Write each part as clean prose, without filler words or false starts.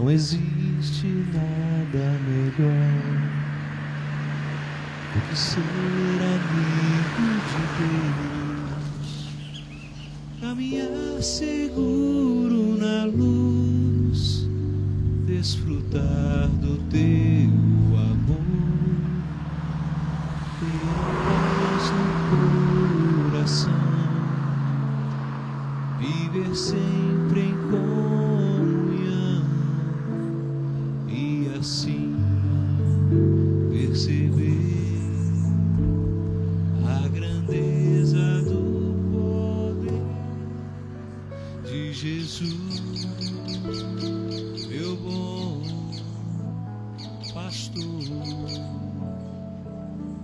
Não existe nada melhor do que ser amigo de Deus, caminhar seguro na luz, desfrutar do teu amor, ter paz no coração, viver sempre em comunhão e assim perceber a grandeza do poder de Jesus, meu bom pastor.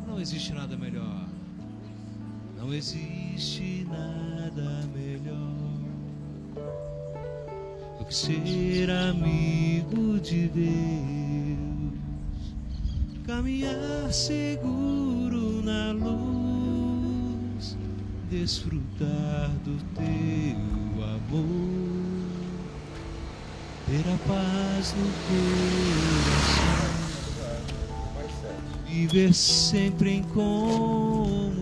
Não existe nada melhor, não existe nada melhor do que ser amigo de Deus, caminhar seguro na luz, desfrutar do teu amor, ter a paz no coração, viver sempre em comunhão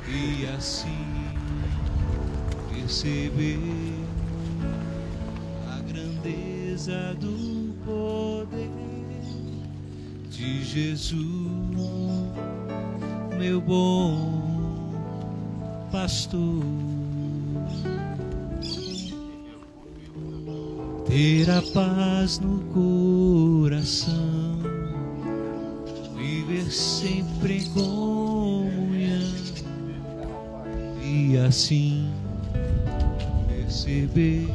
e assim perceber a grandeza do poder de Jesus, meu bom pastor. Ter a paz no coração, viver sempre em comunhão e assim perceber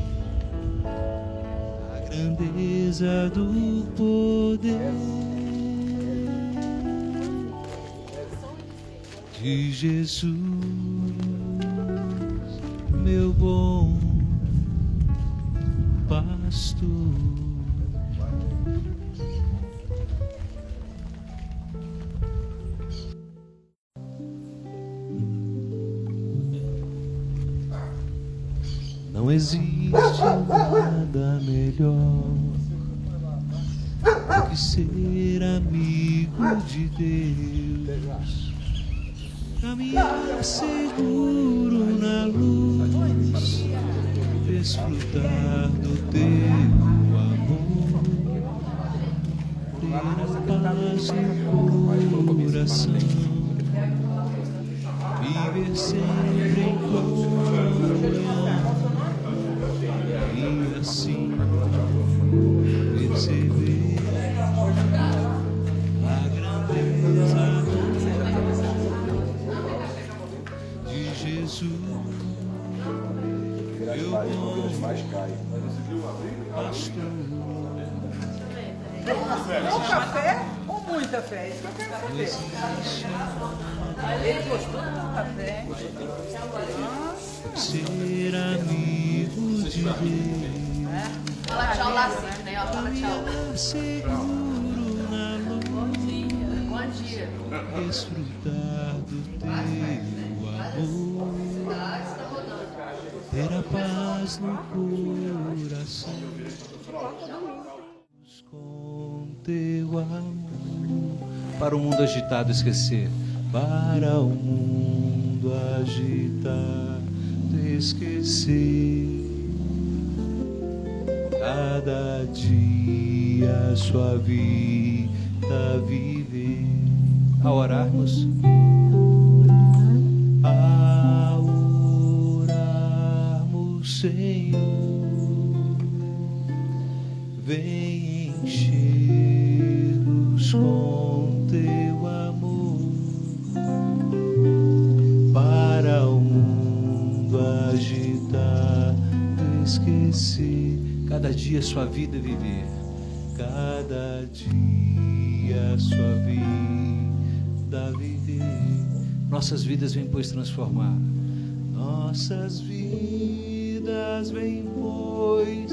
a grandeza do poder de Jesus, meu bom pastor. Não existe nada melhor do que ser amigo de Deus, caminhar seguro na luz, desfrutar do teu amor, ter paz no coração, viver sempre em comunhão e assim perceber a grandeza de Jesus, meu bom pastor. Pouca café ou muita fé? Isso que eu quero saber. Ele gostou do café. Ser amigo de Deus, Fala tchau lá assim, né? Fala tchau. seguro na luz, Bom dia. desfrutar do teu amor, ter a paz no coração, com teu amor. Para o mundo agitado esquecer, para o mundo agitado esquecer, cada dia sua vida viver. Ao orarmos, Senhor, vem encher-nos com teu amor, para o mundo agitar, esquecer, cada dia sua vida viver, cada dia sua vida viver. Nossas vidas vêm, pois, transformar. Nossas vidas vêm, pois,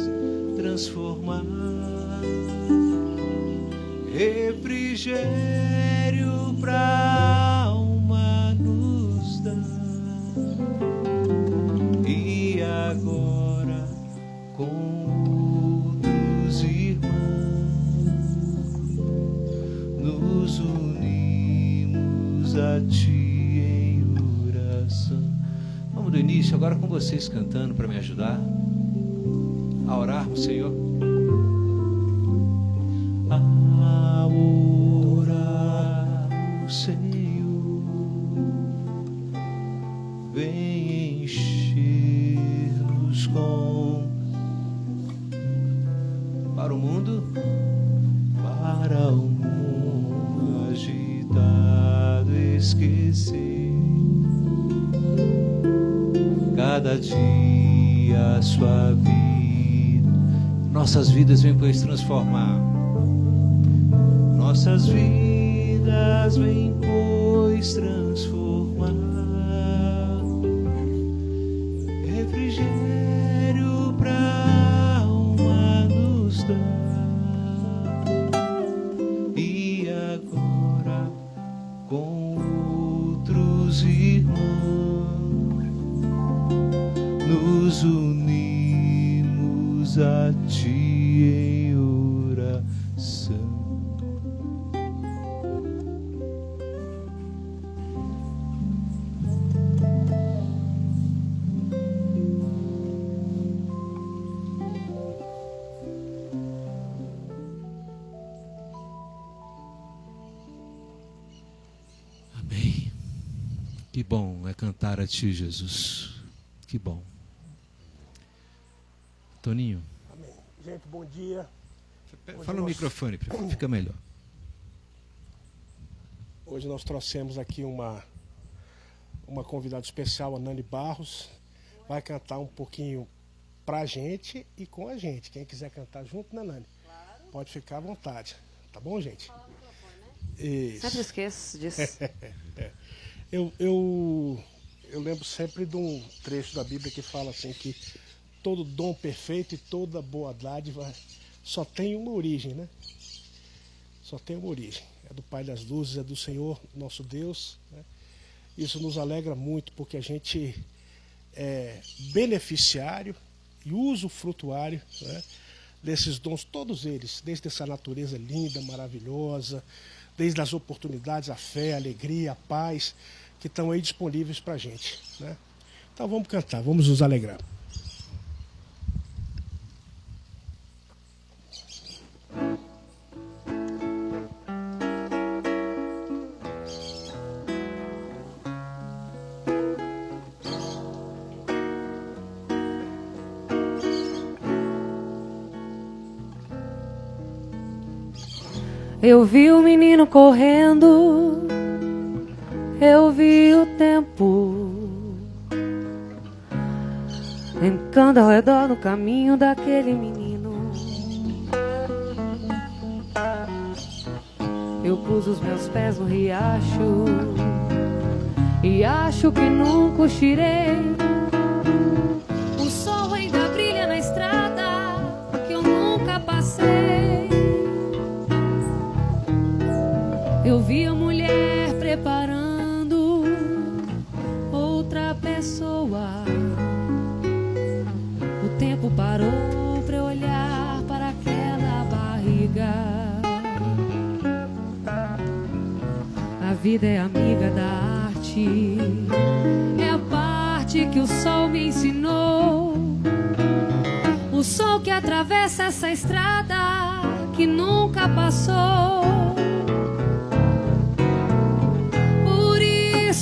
transformar. Refrigério pra alma nos dá. E agora com Vamos do início, agora com vocês cantando para me ajudar a orar, Senhor. A orar, Senhor, vem encher-nos com para o mundo agitado, esquecer cada dia a sua vida. Nossas vidas vêm pois transformar. Nossas vidas vêm pois transformar. Refrigério pra alma nos dar. E agora com outros irmãos nos unimos a Ti em oração. Amém. Que bom é cantar a Ti, Jesus. Que bom. Toninho. Amém. Gente, bom dia. Fala no microfone, fica melhor. Hoje nós trouxemos aqui uma convidada especial, a Nani Barros. Vai cantar um pouquinho pra gente e com a gente. Quem quiser cantar junto, né, Nani? Claro. Pode ficar à vontade. Tá bom, gente? Fala no microfone, né? Isso. Sempre esqueço disso. Eu lembro sempre de um trecho da Bíblia que fala assim que todo dom perfeito e toda boa dádiva só tem uma origem, né? Só tem uma origem. É do Pai das Luzes, é do Senhor, nosso Deus, né? Isso nos alegra muito porque a gente é beneficiário e usufrutuário, né, desses dons, todos eles, desde essa natureza linda, maravilhosa, desde as oportunidades, a fé, a alegria, a paz, que estão aí disponíveis para a gente, né? Então vamos cantar, vamos nos alegrar. Eu vi o menino correndo, eu vi o tempo brincando ao redor no caminho daquele menino. Eu pus os meus pés no riacho e acho que não cochilei. O sol ainda brilha na estrada que eu nunca passei. Eu vi a mulher preparando outra pessoa. O tempo parou pra eu olhar para aquela barriga. A vida é amiga da arte, é a parte que o sol me ensinou. O sol que atravessa essa estrada que nunca passou.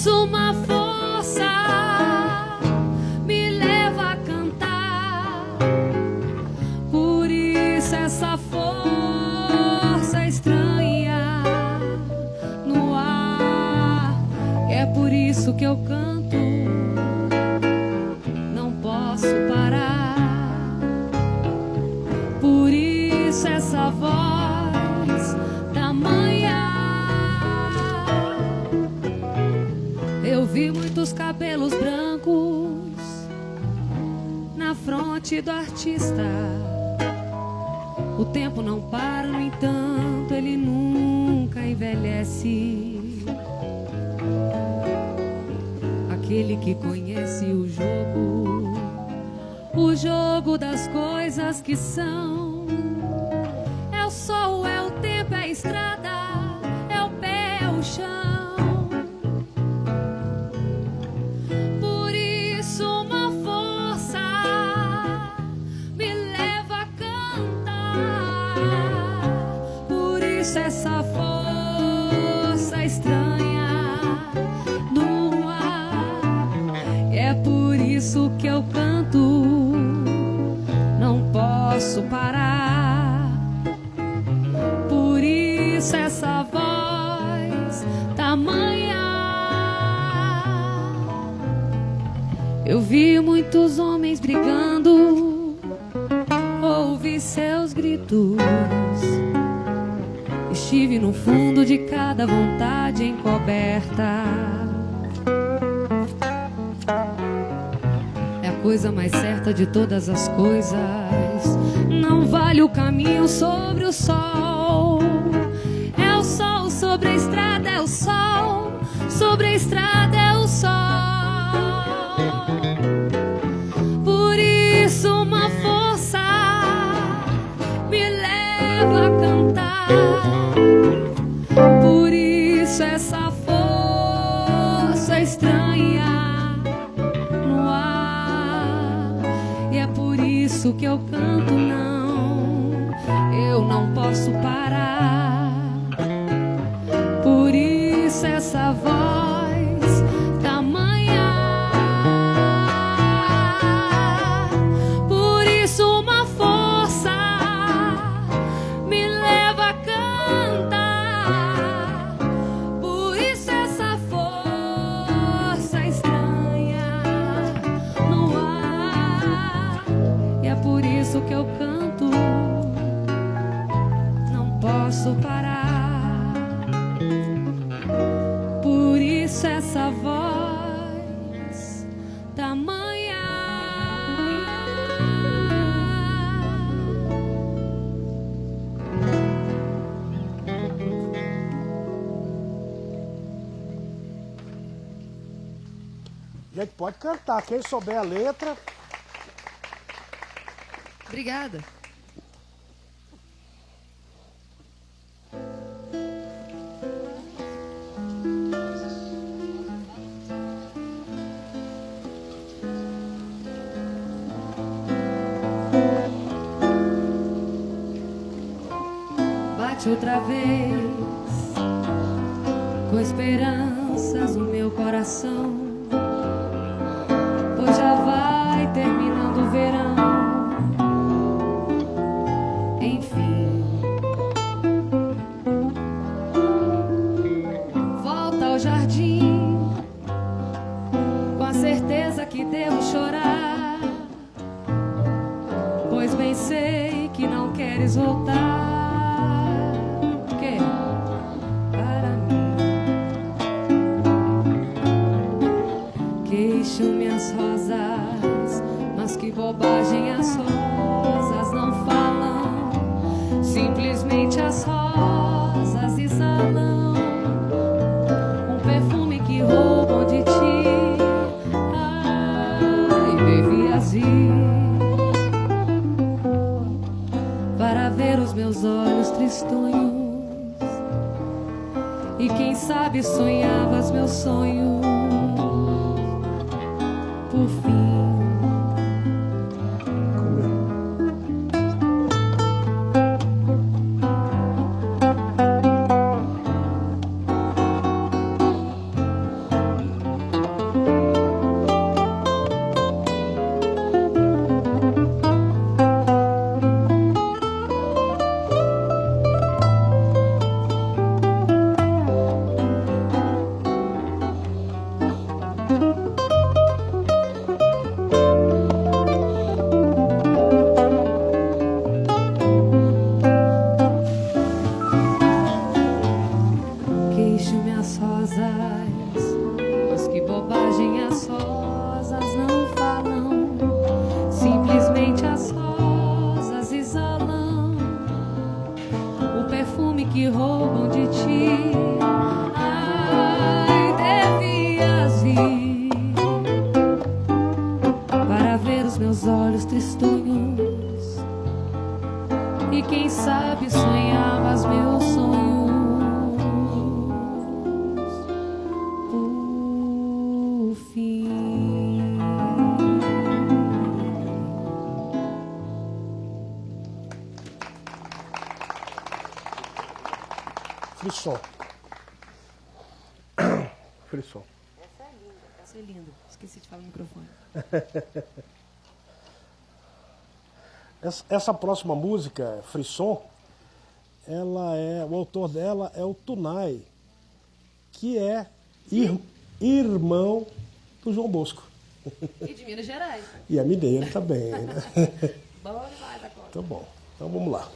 Uma força me leva a cantar, por isso essa força estranha no ar. É por isso que eu canto, não posso parar. Por isso essa voz da manhã. Eu vi muitos cabelos brancos na fronte do artista. O tempo não para, no entanto, ele nunca envelhece. Aquele que conhece o jogo das coisas que são. É o sol, é o tempo, é a estrada, é o pé, é o chão. Por isso isso que eu canto, não posso parar. Por isso essa voz tamanha. Eu vi muitos homens brigando, ouvi seus gritos. Estive no fundo de cada vontade encoberta. É a coisa mais certa de todas as coisas. Não vale o caminho sobre o sol. É o sol sobre a estrada, é o sol sobre a estrada, é o sol. Por isso uma força me leva a cantar. Por isso essa força estranha no ar. E é por isso que eu canto, não, eu não posso parar. Por isso essa voz tamanha. Por isso uma força me leva a cantar. Por isso essa força estranha no ar. E é por isso que eu canto, não posso parar. Por isso essa voz tamanha. Gente, pode cantar. Quem souber a letra. Obrigada. Bate outra vez, com esperanças no meu coração, pois já vai terminando o verão. Enfim, volta ao jardim, com a certeza que devo chorar, pois bem sei que não queres voltar. Queixo minhas rosas, mas que bobagem, as rosas não falam. Simplesmente as rosas exalam um perfume que roubam de ti. Ai, devias ir para ver os meus olhos tristonhos. E quem sabe sonhavas meus sonhos. Por fim, que roubam de ti. Ai, devias vir para ver os meus olhos tristonhos. E quem sabe sonhavas meus sonhos. Por fim. Frisson. Frisson. Isso é lindo. Esqueci de falar no microfone. Essa próxima música, Frisson, o autor dela é o Tunai, que é irmão do João Bosco. E de Minas Gerais. E é mineiro também, né? Bom demais agora. Tá bom, então vamos lá.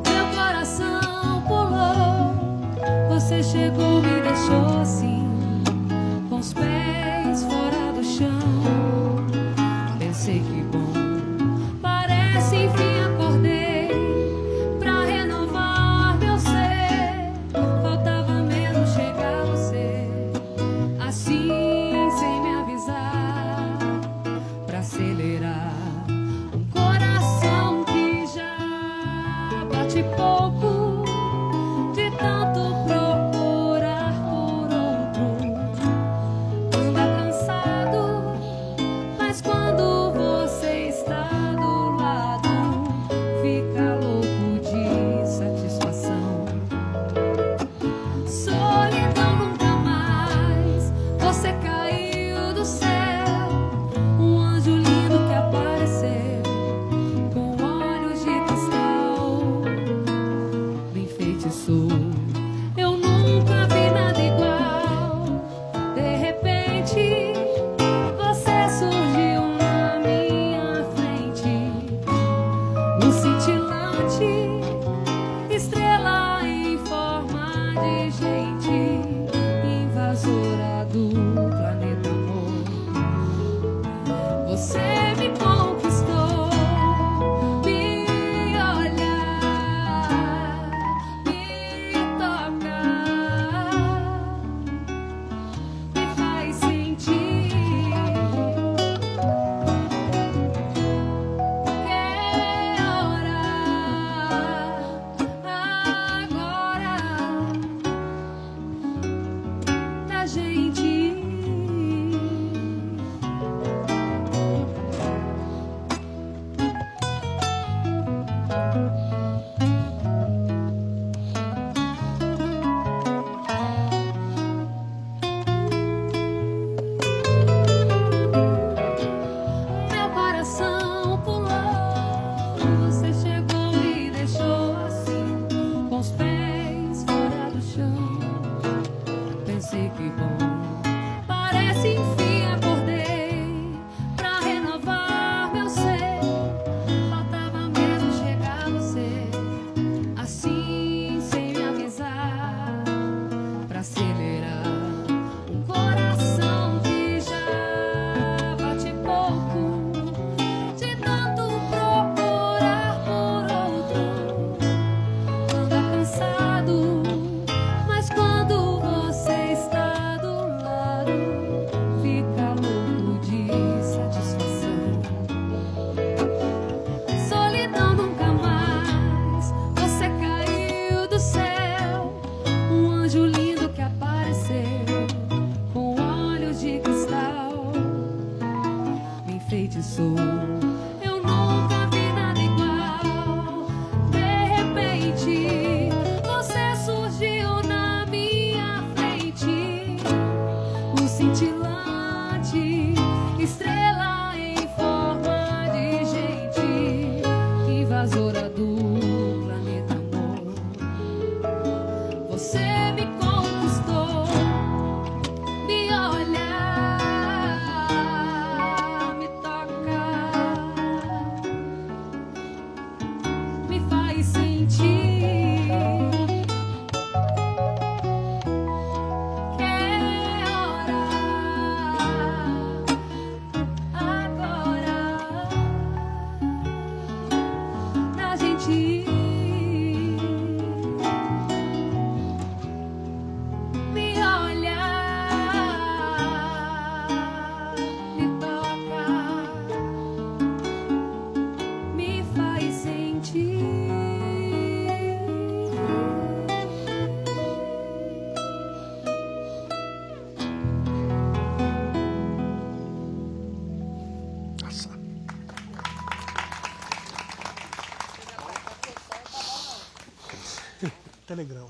Meu coração pulou, você chegou, me deixou assim, com os pés fora do chão. Pensei que bom, parece enfim acordei pra renovar meu ser. Faltava mesmo chegar você, assim sem me avisar, pra acelerar um coração que já bate pouco de tanto procurar por outro. Anda cansado, mas quando você está do lado, fica louco de satisfação. Solidão nunca mais, você caiu do céu, um anjo lindo que apareceu, com olhos de cristal, me enfeitiçou. Eu nunca vi nada igual. De repente, você surgiu na minha frente, um cintilante, estrela em forma de gente, invasora do planeta amor. Você me conquistou, me olha, me toca, me faz sentir que é hora agora da gente ir. Meu coração pulou, você chegou, me deixou assim, com os pés fora do chão. Pensei que bom, parece enfim acordei pra renovar meu ser. Faltava mesmo chegar você, assim sem me avisar, pra acelerar um coração que já bate pouco de tanto procurar por outro. Anda cansado, mas quando você está do lado, fica louco de satisfação. Solidão nunca mais, você caiu do céu, um anjo lindo que apareceu, com olhos de cristal, me enfeitiçou. Eu nunca vi nada igual. De repente, você surgiu na minha frente, um cintilante, estrela em forma de gente, invasora do planeta amor. Você me conquistou, me olha, me toca, telegrama.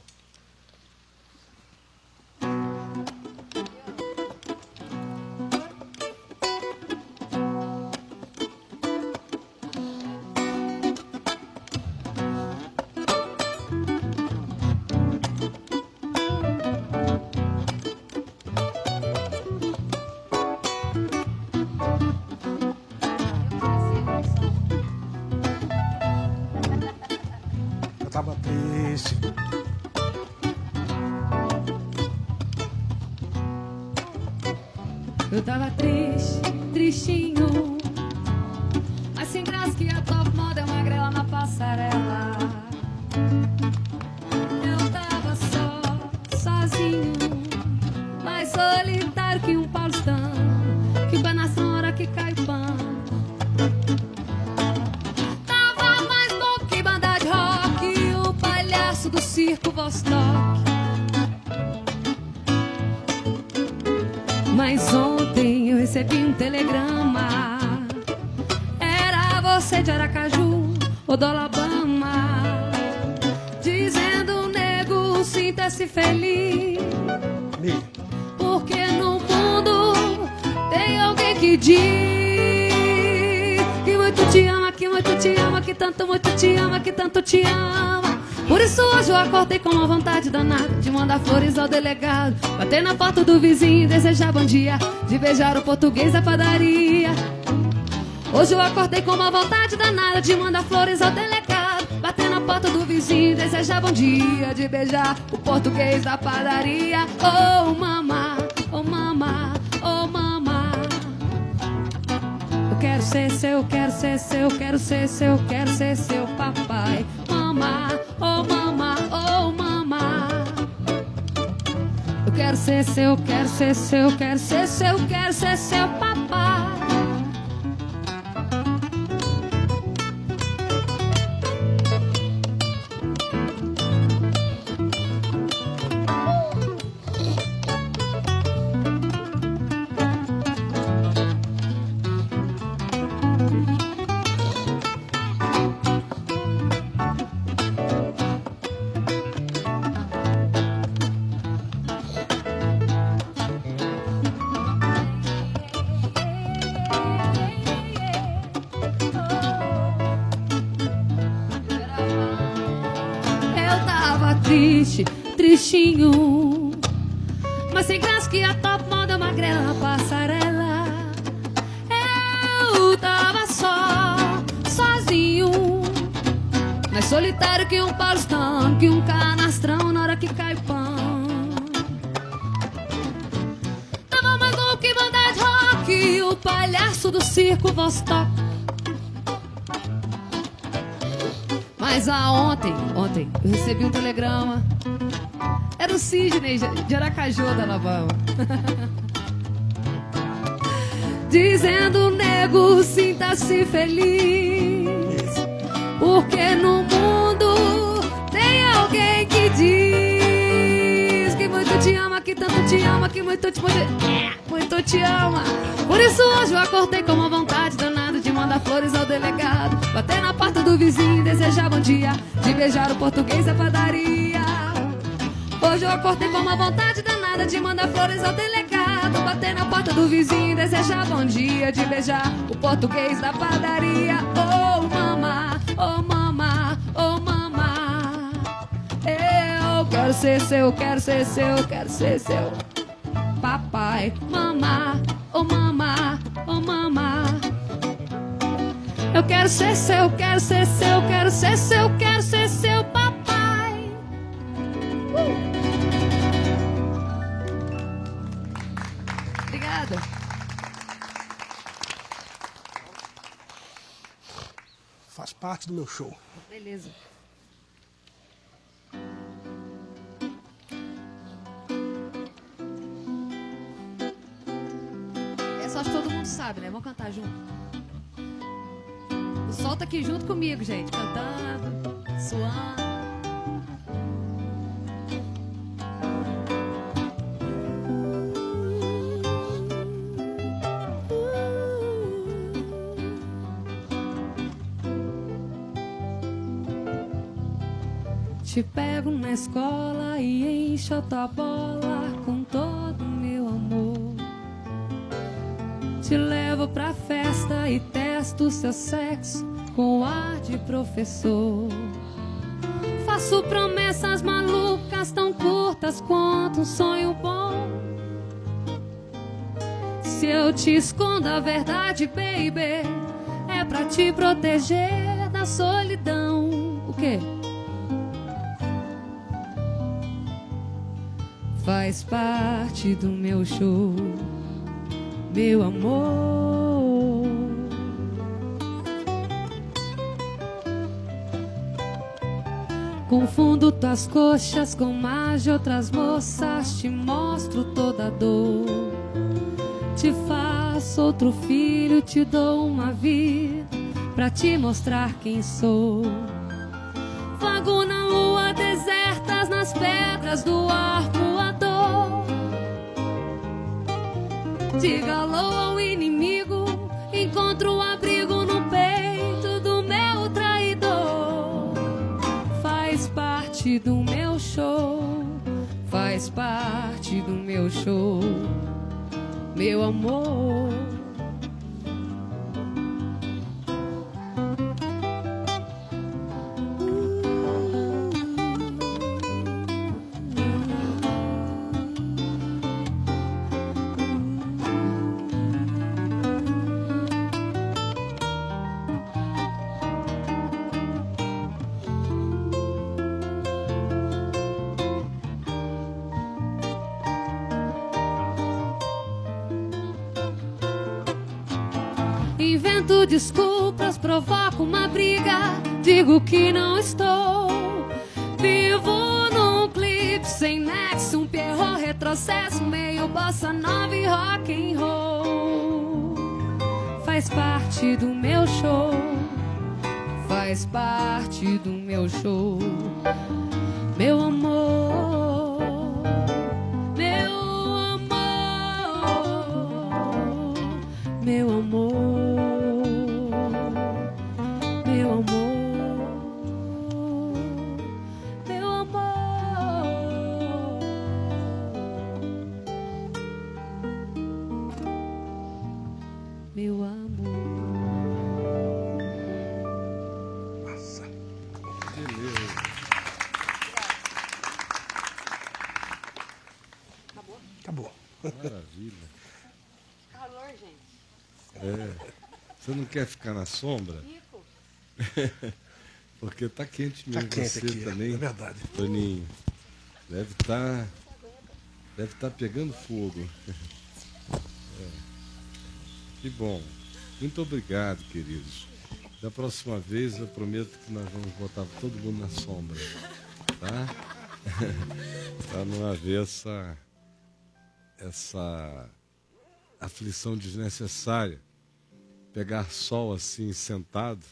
Eu tava triste. Eu tava triste, tristinho, mas sem graça que a top model magrela na passarela. Eu tava sozinho, mais solitário que um paulistano, que banação na hora que cai o pano. Tava mais bom que banda de rock, o palhaço do circo Vostok. Mas ontem eu recebi um telegrama. Era você de Aracaju ou do Alabama, dizendo, nego, sinta-se feliz, porque no mundo tem alguém que diz que muito te ama, que muito te ama, que tanto muito te ama, que tanto te ama. Por isso hoje eu acordei com uma vontade danada de mandar flores ao delegado, bater na porta do vizinho e desejar bom dia, de beijar o português da padaria. Hoje eu acordei com uma vontade danada de mandar flores ao delegado, bater na porta do vizinho e desejar bom dia, de beijar o português da padaria. Oh mamá, oh mamá, oh mamá. Eu quero ser seu, quero ser seu, quero ser seu, quero ser seu papai. Mamá, oh mamá, oh mamá. Eu quero ser seu, quero ser seu, quero ser seu, quero ser seu papai. Triste, tristinho, mas sem graça que a top model magrela na passarela. Eu tava sozinho, mais solitário que um paulistano, que um canastrão na hora que cai pão. Tava mais louco que banda de rock, o palhaço do circo Vostok. Mas ontem eu recebi um telegrama. Era o Sidney de Aracaju, da Alabama. Dizendo, nego, sinta-se feliz, porque no mundo tem alguém que diz que muito te ama, que tanto te ama, que muito te ama. Por isso hoje eu acordei com uma vontade danada de mandar flores ao delegado, bater na porta do vizinho e desejar bom dia, de beijar o português da padaria. Hoje eu acordei com uma vontade danada de mandar flores ao delegado, bater na porta do vizinho e desejar bom dia, de beijar o português da padaria. Oh mamá, oh mamá, oh mamá. Eu quero ser seu, quero ser seu, quero ser seu papai. Mamá, oh mamá, oh mamá. Eu quero ser seu, quero ser seu, quero ser seu, quero ser seu papai. Obrigada. Faz parte do meu show. Beleza. Essa acho que todo mundo sabe, né? Vamos cantar junto. O sol tá aqui junto comigo, gente. Cantando, suando. te pego na escola e encho a tua bola com todo o meu amor. Te levo pra festa e testo seu sexo com ar de professor. Faço promessas malucas tão curtas quanto um sonho bom. Se eu te escondo a verdade, baby, é pra te proteger da solidão. O quê? Faz parte do meu show, meu amor. Confundo tuas coxas com mais de outras moças, te mostro toda a dor. Te faço outro filho, te dou uma vida pra te mostrar quem sou. Vago na lua, desertas nas pedras do arpoador. Diga alô ao inimigo, encontro um abrigo no peito do meu traidor. Faz parte do meu show, faz parte do meu show, meu amor. Invento desculpas, provoco uma briga, digo que não estou. Vivo num clipe sem nexo, um Pierrot retrocesso, meio bossa nova e rock and roll. Faz parte do meu show, faz parte do meu show, meu amor, meu amor, meu amor. Meu amor. Nossa. Beleza. Acabou. Maravilha. Calor, gente. É. Você não quer ficar na sombra? Rico. Porque tá quente Tá mesmo. quente Você aqui, também, é verdade. Toninho. Deve tá pegando fogo. É. Que bom. Muito obrigado, queridos. Da próxima vez eu prometo que nós vamos botar todo mundo na sombra. Tá? Para não haver essa aflição desnecessária. Pegar sol assim, sentado,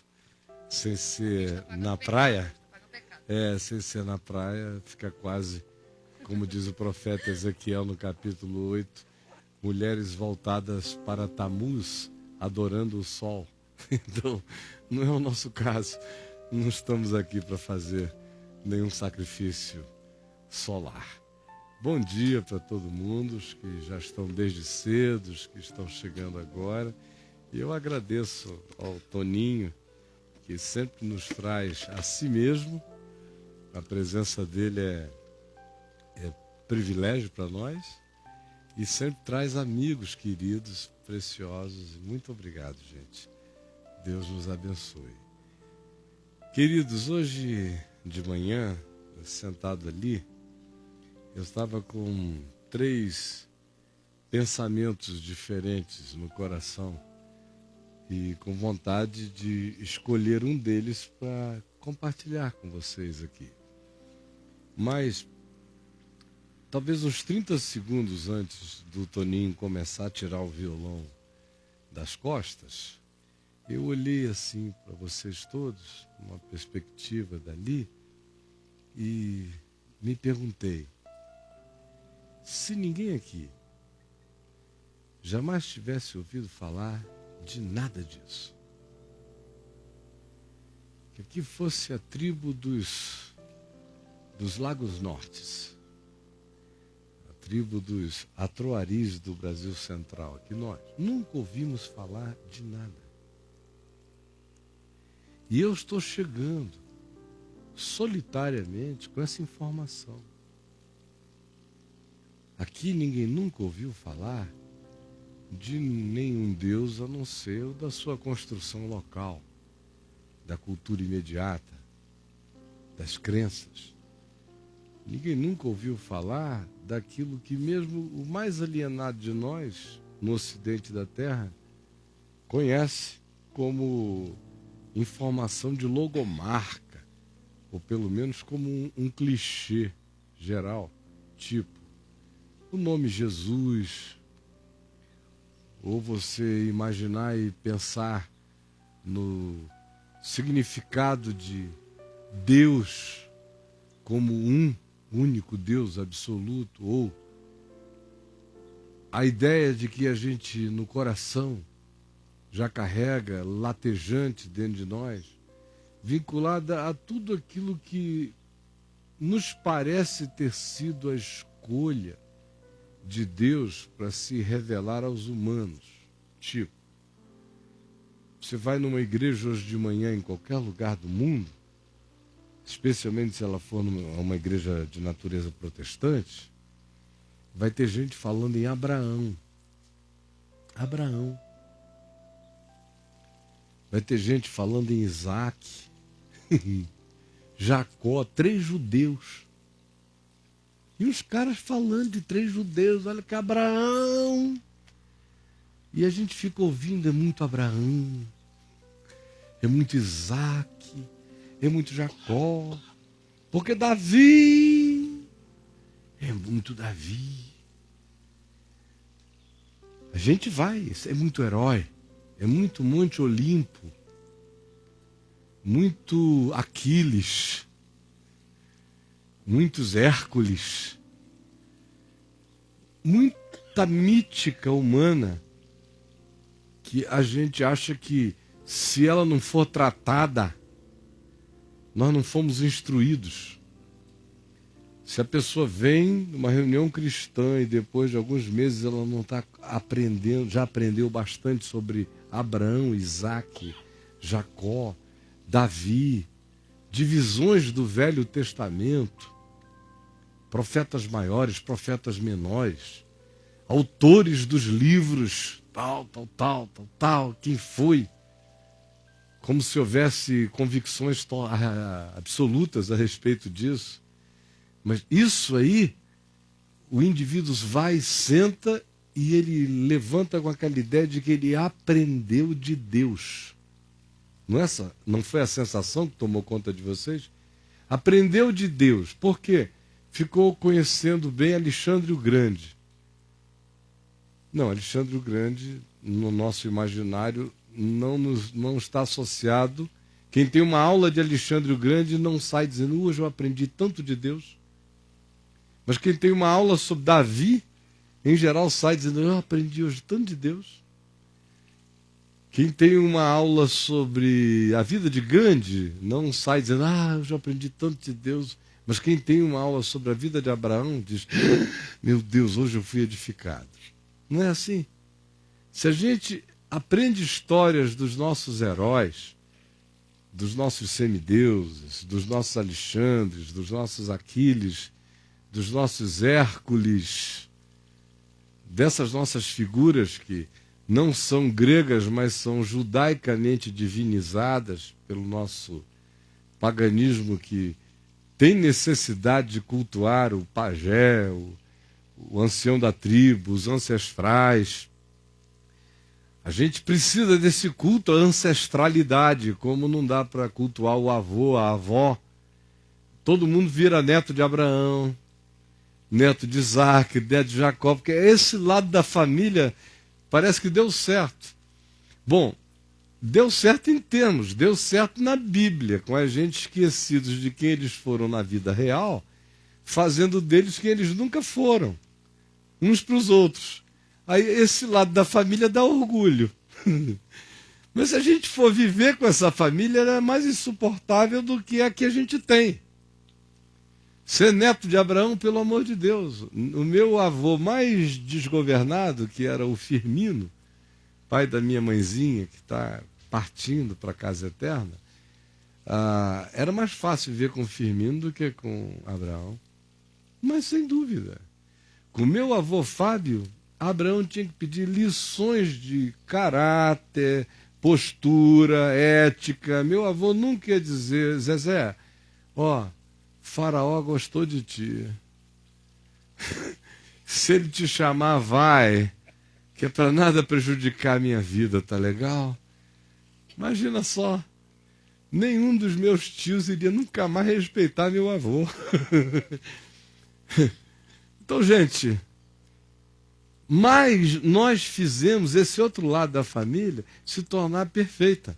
sem ser na praia. Sem ser na praia, fica quase, como diz o profeta Ezequiel no capítulo 8, mulheres voltadas para Tamuz, adorando o sol. Então, não é o nosso caso. Não estamos aqui para fazer nenhum sacrifício solar. Bom dia para todo mundo, os que já estão desde cedo, os que estão chegando agora. E eu agradeço ao Toninho, que sempre nos traz a si mesmo. A presença dele é privilégio para nós. E sempre traz amigos queridos, preciosos. Muito obrigado, gente. Deus nos abençoe. Queridos, hoje de manhã, sentado ali, eu estava com 3 pensamentos diferentes no coração e com vontade de escolher um deles para compartilhar com vocês aqui. Mas talvez uns 30 segundos antes do Toninho começar a tirar o violão das costas, eu olhei assim para vocês todos, uma perspectiva dali, e me perguntei, se ninguém aqui jamais tivesse ouvido falar de nada disso, que aqui fosse a tribo dos dos Lagos Nortes, a tribo dos Atroaris do Brasil Central, que nós nunca ouvimos falar de nada. E eu estou chegando solitariamente com essa informação. Aqui ninguém nunca ouviu falar de nenhum Deus a não ser o da sua construção local, da cultura imediata, das crenças. Ninguém nunca ouviu falar daquilo que mesmo o mais alienado de nós, no ocidente da Terra, conhece como informação de logomarca, ou pelo menos como um clichê geral, tipo o nome Jesus, ou você imaginar e pensar no significado de Deus como um único Deus absoluto, ou a ideia de que a gente no coração já carrega latejante dentro de nós, vinculada a tudo aquilo que nos parece ter sido a escolha de Deus para se revelar aos humanos. Tipo, você vai numa igreja hoje de manhã em qualquer lugar do mundo, especialmente se ela for uma igreja de natureza protestante, vai ter gente falando em Abraão. Abraão. Vai ter gente falando em Isaac, Jacó, 3 judeus. E os caras falando de 3 judeus, olha que Abraão. E a gente fica ouvindo, é muito Abraão, é muito Isaac, é muito Jacó, porque Davi, é muito Davi. A gente vai, é muito herói, é muito Monte Olimpo, muito Aquiles, muitos Hércules, muita mítica humana que a gente acha que se ela não for tratada, nós não fomos instruídos. Se a pessoa vem numa reunião cristã e depois de alguns meses ela não está aprendendo, já aprendeu bastante sobre Abraão, Isaac, Jacó, Davi, divisões do Velho Testamento, profetas maiores, profetas menores, autores dos livros, tal, quem foi, como se houvesse convicções absolutas a respeito disso. Mas isso aí, o indivíduo vai, senta e ele levanta com aquela ideia de que ele aprendeu de Deus. Não foi a sensação que tomou conta de vocês? Aprendeu de Deus. Por quê? Ficou conhecendo bem Alexandre o Grande. Não, Alexandre o Grande, no nosso imaginário, não está associado. Quem tem uma aula de Alexandre o Grande não sai dizendo, hoje eu aprendi tanto de Deus. Mas quem tem uma aula sobre Davi, em geral, sai dizendo, eu aprendi hoje tanto de Deus. Quem tem uma aula sobre a vida de Gandhi, não sai dizendo, eu já aprendi tanto de Deus. Mas quem tem uma aula sobre a vida de Abraão, diz, meu Deus, hoje eu fui edificado. Não é assim? Se a gente aprende histórias dos nossos heróis, dos nossos semideuses, dos nossos Alexandres, dos nossos Aquiles, dos nossos Hércules, dessas nossas figuras que não são gregas, mas são judaicamente divinizadas pelo nosso paganismo que tem necessidade de cultuar o pajé, o ancião da tribo, os ancestrais. A gente precisa desse culto à ancestralidade, como não dá para cultuar o avô, a avó. Todo mundo vira neto de Abraão, neto de Isaac, neto de Jacó, porque esse lado da família parece que deu certo. Bom, deu certo em termos, deu certo na Bíblia, com a gente esquecidos de quem eles foram na vida real, fazendo deles quem eles nunca foram, uns para os outros. Aí esse lado da família dá orgulho. Mas se a gente for viver com essa família, ela é mais insuportável do que a que a gente tem. Ser neto de Abraão, pelo amor de Deus. O meu avô mais desgovernado, que era o Firmino, pai da minha mãezinha, que está partindo para a casa eterna, era mais fácil viver com Firmino do que com Abraão. Mas sem dúvida. Com meu avô Fábio, Abraão tinha que pedir lições de caráter, postura, ética. Meu avô nunca ia dizer: Zezé, Faraó gostou de ti. Se ele te chamar, vai, que é para nada prejudicar a minha vida, tá legal? Imagina só, nenhum dos meus tios iria nunca mais respeitar meu avô. Então, gente, mas nós fizemos esse outro lado da família se tornar perfeita.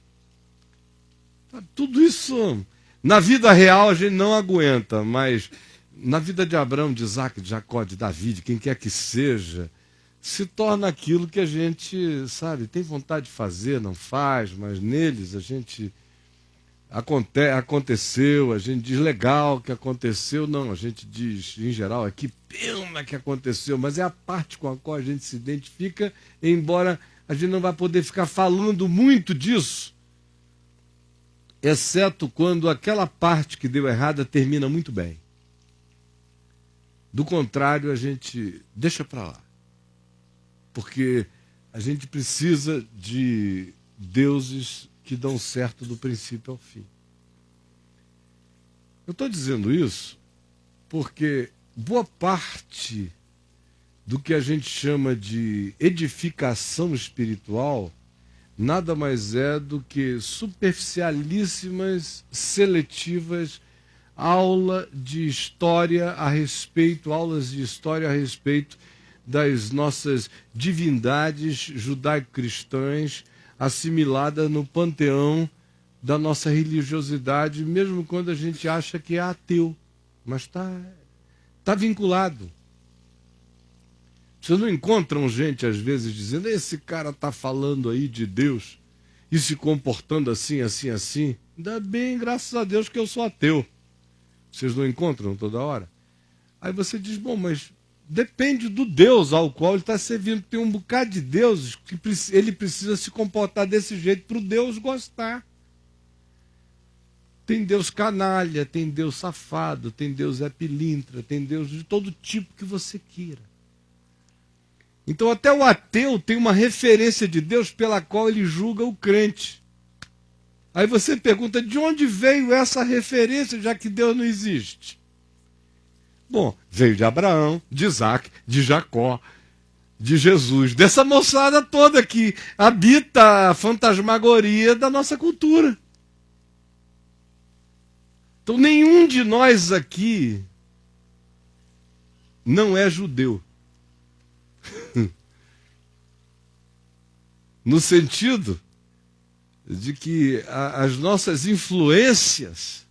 Tudo isso, na vida real, a gente não aguenta, mas na vida de Abraão, de Isaac, de Jacó, de Davi, de quem quer que seja, se torna aquilo que a gente, sabe, tem vontade de fazer, não faz, mas neles a gente aconteceu, a gente diz legal que aconteceu, não, a gente diz, em geral, que pena que aconteceu, mas é a parte com a qual a gente se identifica, embora a gente não vai poder ficar falando muito disso, exceto quando aquela parte que deu errada termina muito bem. Do contrário, a gente deixa para lá. Porque a gente precisa de deuses que dão certo do princípio ao fim. Eu estou dizendo isso porque boa parte do que a gente chama de edificação espiritual nada mais é do que superficialíssimas, seletivas aulas de história a respeito das nossas divindades judaico-cristãs assimiladas no panteão da nossa religiosidade, mesmo quando a gente acha que é ateu, mas está vinculado. Vocês não encontram gente, às vezes, dizendo: esse cara está falando aí de Deus e se comportando assim, assim, assim. Ainda bem, graças a Deus, que eu sou ateu. Vocês não encontram toda hora? Aí você diz: bom, mas depende do Deus ao qual ele está servindo. Tem um bocado de deuses que ele precisa se comportar desse jeito para o Deus gostar. Tem Deus canalha, tem Deus safado, tem Deus pilintra, tem Deus de todo tipo que você queira. Então até o ateu tem uma referência de Deus pela qual ele julga o crente. Aí você pergunta: de onde veio essa referência, já que Deus não existe? Bom, veio de Abraão, de Isaac, de Jacó, de Jesus, dessa moçada toda que habita a fantasmagoria da nossa cultura. Então nenhum de nós aqui não é judeu. No sentido de que as nossas influências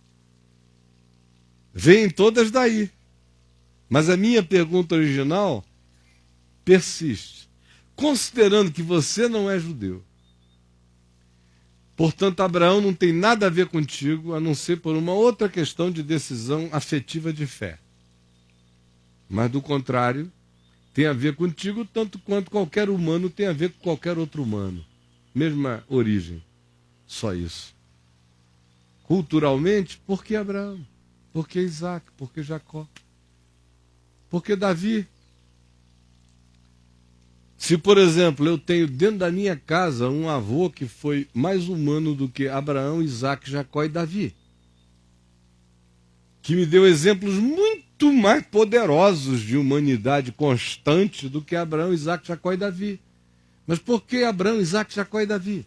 vêm todas daí. Mas a minha pergunta original persiste. Considerando que você não é judeu, portanto, Abraão não tem nada a ver contigo, a não ser por uma outra questão de decisão afetiva de fé. Mas, do contrário, tem a ver contigo tanto quanto qualquer humano tem a ver com qualquer outro humano. Mesma origem. Só isso. Culturalmente, por que Abraão? Por que Isaac? Por que Jacó? Por que Davi? Se, por exemplo, eu tenho dentro da minha casa um avô que foi mais humano do que Abraão, Isaac, Jacó e Davi, que me deu exemplos muito mais poderosos de humanidade constante do que Abraão, Isaac, Jacó e Davi. Mas por que Abraão, Isaac, Jacó e Davi?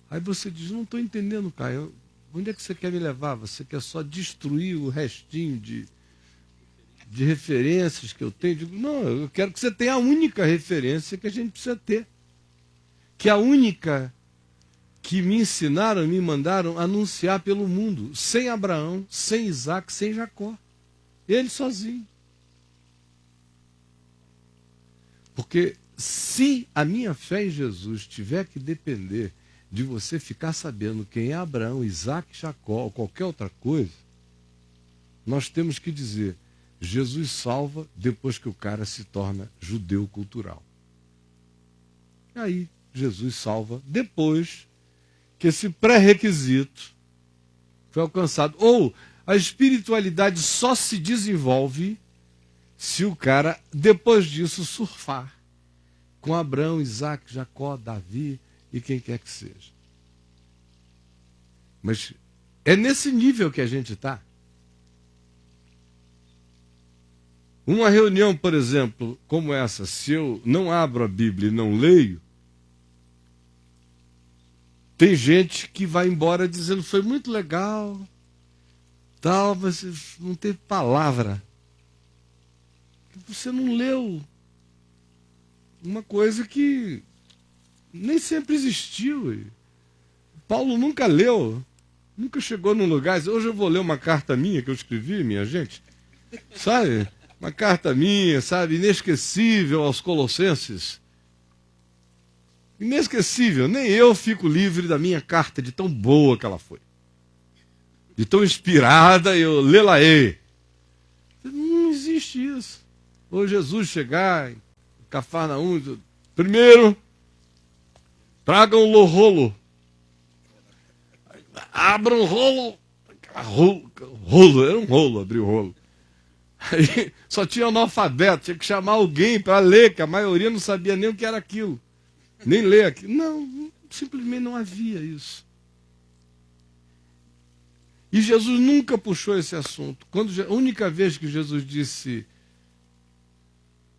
Aí você diz: não estou entendendo, Caio. Onde é que você quer me levar? Você quer só destruir o restinho de referências que eu tenho? Eu digo: não, eu quero que você tenha a única referência que a gente precisa ter. Que é a única que me ensinaram, me mandaram anunciar pelo mundo, sem Abraão, sem Isaac, sem Jacó. Ele sozinho. Porque se a minha fé em Jesus tiver que depender de você ficar sabendo quem é Abraão, Isaac, Jacó, ou qualquer outra coisa, nós temos que dizer, Jesus salva depois que o cara se torna judeu cultural. Aí, Jesus salva depois que esse pré-requisito foi alcançado. Ou a espiritualidade só se desenvolve se o cara, depois disso, surfar com Abraão, Isaac, Jacó, Davi e quem quer que seja. Mas é nesse nível que a gente está. Uma reunião, por exemplo, como essa, se eu não abro a Bíblia e não leio, tem gente que vai embora dizendo foi muito legal, tal, mas não teve palavra. Você não leu uma coisa que nem sempre existiu. Paulo nunca leu, nunca chegou num lugar e disse, hoje eu vou ler uma carta minha que eu escrevi, minha gente. Sabe? Uma carta minha, sabe? Inesquecível aos Colossenses. Inesquecível. Nem eu fico livre da minha carta, de tão boa que ela foi. De tão inspirada, eu lê-la-ei. Não existe isso. Ou Jesus chegar em Cafarnaum, primeiro, tragam o rolo. Abram o rolo. Rolo, era um rolo, abrir o rolo. Aí, só tinha analfabeto, tinha que chamar alguém para ler, que a maioria não sabia nem o que era aquilo. Nem ler aquilo. Não, simplesmente não havia isso. E Jesus nunca puxou esse assunto. A única vez que Jesus disse,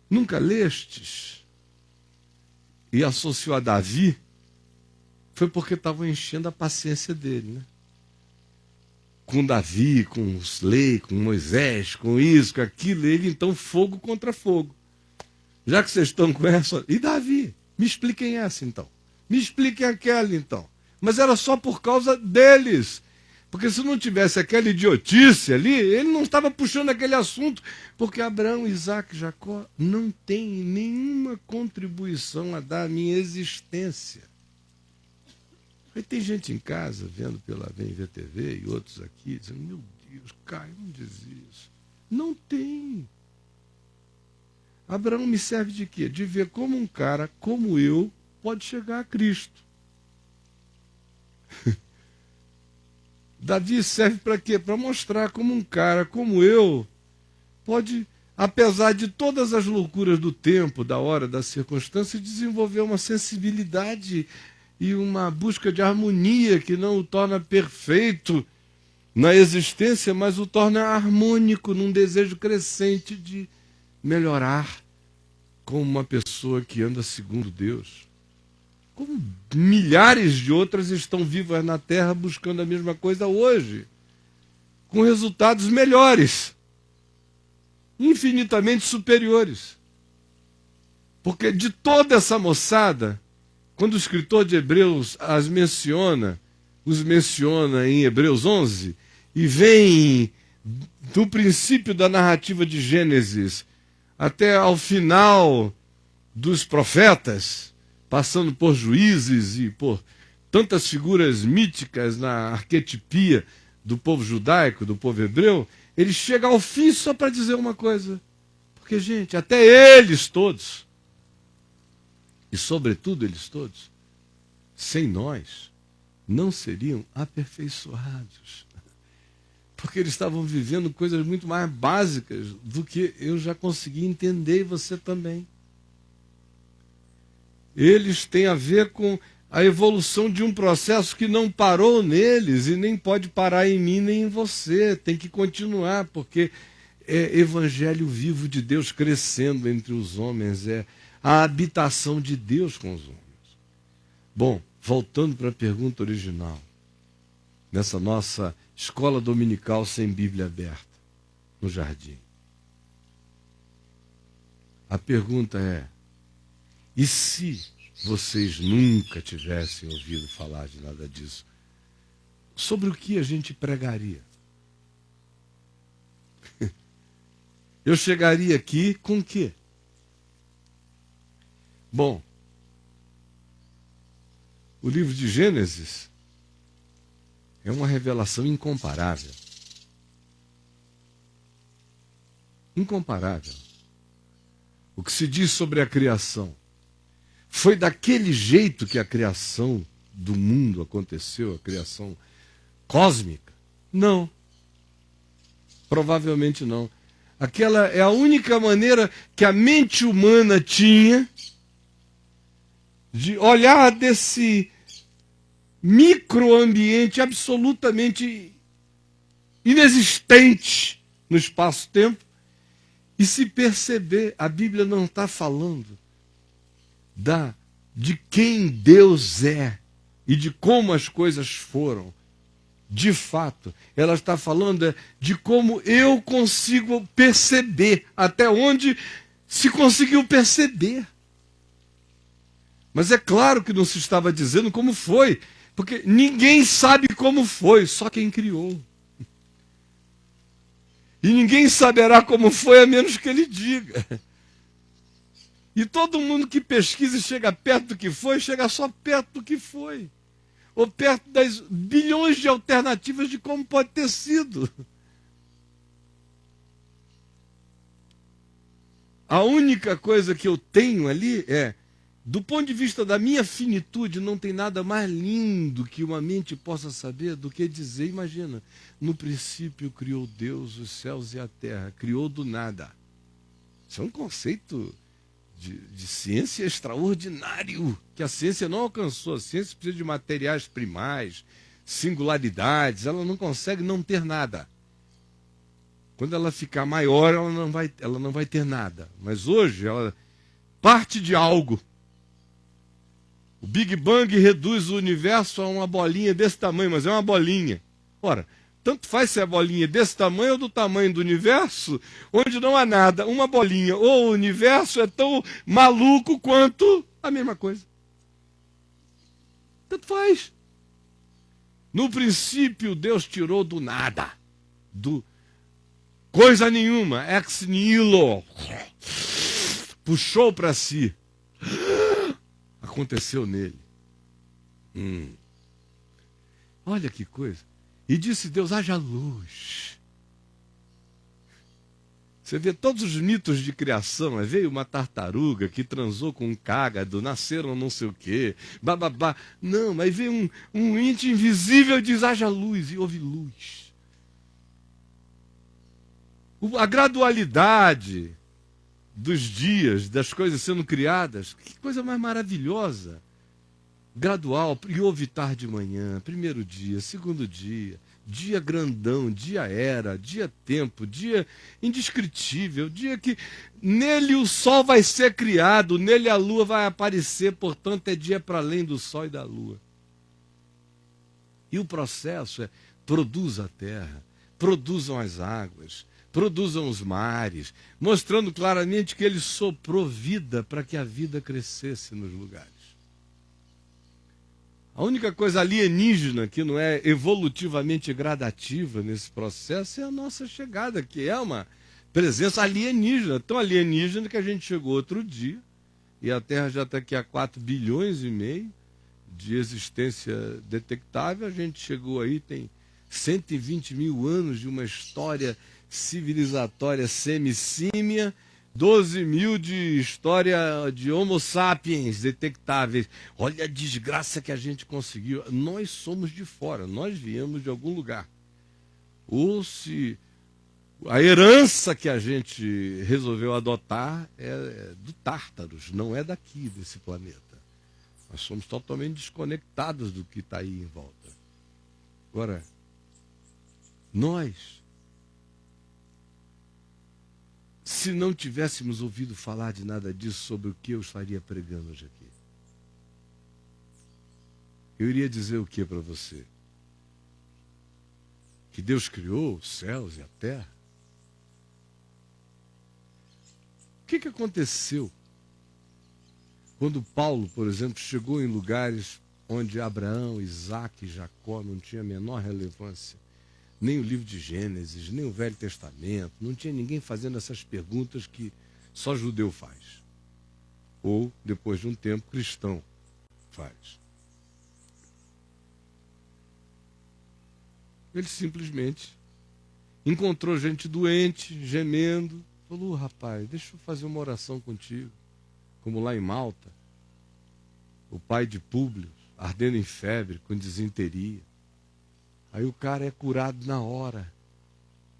nunca lestes, e associou a Davi, foi porque estavam enchendo a paciência dele, né? Com Davi, com os leis, com Moisés, com isso, com aquilo, ele então fogo contra fogo. Já que vocês estão com essa, e Davi, me expliquem essa então, me expliquem aquela então. Mas era só por causa deles, porque se não tivesse aquela idiotice ali, ele não estava puxando aquele assunto, porque Abraão, Isaac, Jacó não tem nenhuma contribuição a dar à minha existência. Aí tem gente em casa, vendo pela Vem Ver TV e outros aqui, dizendo, meu Deus, Caio, não diz isso. Não tem. Abraão me serve de quê? De ver como um cara como eu pode chegar a Cristo. Davi serve para quê? Para mostrar como um cara como eu pode, apesar de todas as loucuras do tempo, da hora, da circunstância, desenvolver uma sensibilidade e uma busca de harmonia que não o torna perfeito na existência, mas o torna harmônico num desejo crescente de melhorar como uma pessoa que anda segundo Deus. Como milhares de outras estão vivas na Terra buscando a mesma coisa hoje, com resultados melhores, infinitamente superiores. Porque de toda essa moçada, quando o escritor de Hebreus os menciona em Hebreus 11, e vem do princípio da narrativa de Gênesis até ao final dos profetas, passando por juízes e por tantas figuras míticas na arquetipia do povo judaico, do povo hebreu, ele chega ao fim só para dizer uma coisa. Porque, gente, até eles todos, e sobretudo eles todos, sem nós, não seriam aperfeiçoados. Porque eles estavam vivendo coisas muito mais básicas do que eu já consegui entender, e você também. Eles têm a ver com a evolução de um processo que não parou neles e nem pode parar em mim nem em você. Tem que continuar, porque é evangelho vivo de Deus crescendo entre os homens, é a habitação de Deus com os homens. Bom, voltando para a pergunta original, nessa nossa escola dominical sem Bíblia aberta, no jardim. A pergunta é, e se vocês nunca tivessem ouvido falar de nada disso, sobre o que a gente pregaria? Eu chegaria aqui com o quê? O livro de Gênesis é uma revelação incomparável. Incomparável. O que se diz sobre a criação. Foi daquele jeito que a criação do mundo aconteceu, a criação cósmica? Não. Provavelmente não. Aquela é a única maneira que a mente humana tinha de olhar desse microambiente absolutamente inexistente no espaço-tempo e se perceber. A Bíblia não está falando de quem Deus é e de como as coisas foram. De fato, ela está falando de como eu consigo perceber, até onde se conseguiu perceber. Mas é claro que não se estava dizendo como foi, porque ninguém sabe como foi, só quem criou. E ninguém saberá como foi a menos que ele diga. E todo mundo que pesquisa e chega perto do que foi, chega só perto do que foi. Ou perto das bilhões de alternativas de como pode ter sido. A única coisa que eu tenho ali é, do ponto de vista da minha finitude, não tem nada mais lindo que uma mente possa saber do que dizer, imagina, no princípio criou Deus os céus e a terra, criou do nada. Isso é um conceito de ciência extraordinário, que a ciência não alcançou. A ciência precisa de materiais primais, singularidades, ela não consegue não ter nada. Quando ela ficar maior, ela não vai ter nada. Mas hoje, ela parte de algo. O Big Bang reduz o universo a uma bolinha desse tamanho, mas é uma bolinha. Ora, tanto faz se é bolinha desse tamanho ou do tamanho do universo, onde não há nada, uma bolinha. Ou o universo é tão maluco quanto a mesma coisa. Tanto faz. No princípio, Deus tirou do nada, do coisa nenhuma, ex nihilo, puxou para si. Aconteceu nele. Olha que coisa. E disse Deus, haja luz. Você vê todos os mitos de criação, veio uma tartaruga que transou com um cágado, nasceram não sei o quê, bababá. Não, mas veio um ente invisível e diz, haja luz, e houve luz. A gradualidade dos dias, das coisas sendo criadas, que coisa mais maravilhosa. Gradual, e houve tarde de manhã, primeiro dia, segundo dia, dia grandão, dia era, dia tempo, dia indescritível, dia que nele o sol vai ser criado, nele a lua vai aparecer, portanto é dia para além do sol e da lua. E o processo é, produza a terra, produzam as águas, produzam os mares, mostrando claramente que ele soprou vida para que a vida crescesse nos lugares. A única coisa alienígena que não é evolutivamente gradativa nesse processo é a nossa chegada, que é uma presença alienígena, tão alienígena que a gente chegou outro dia, e a Terra já está aqui há 4,5 bilhões de existência detectável, a gente chegou aí, tem 120 mil anos de uma história civilizatória semissímia, 12 mil de história de Homo sapiens detectáveis. Olha a desgraça que a gente conseguiu. Nós somos de fora, nós viemos de algum lugar. Ou se a herança que a gente resolveu adotar é do Tártaros, não é daqui, desse planeta. Nós somos totalmente desconectados do que está aí em volta. Agora, nós, se não tivéssemos ouvido falar de nada disso, sobre o que eu estaria pregando hoje aqui? Eu iria dizer o que para você? Que Deus criou os céus e a terra? O que aconteceu quando Paulo, por exemplo, chegou em lugares onde Abraão, Isaac e Jacó não tinha a menor relevância? Nem o livro de Gênesis, nem o Velho Testamento, não tinha ninguém fazendo essas perguntas que só judeu faz. Ou, depois de um tempo, cristão faz. Ele simplesmente encontrou gente doente, gemendo. Falou, rapaz, deixa eu fazer uma oração contigo. Como lá em Malta, o pai de Públio, ardendo em febre, com disenteria. Aí o cara é curado na hora.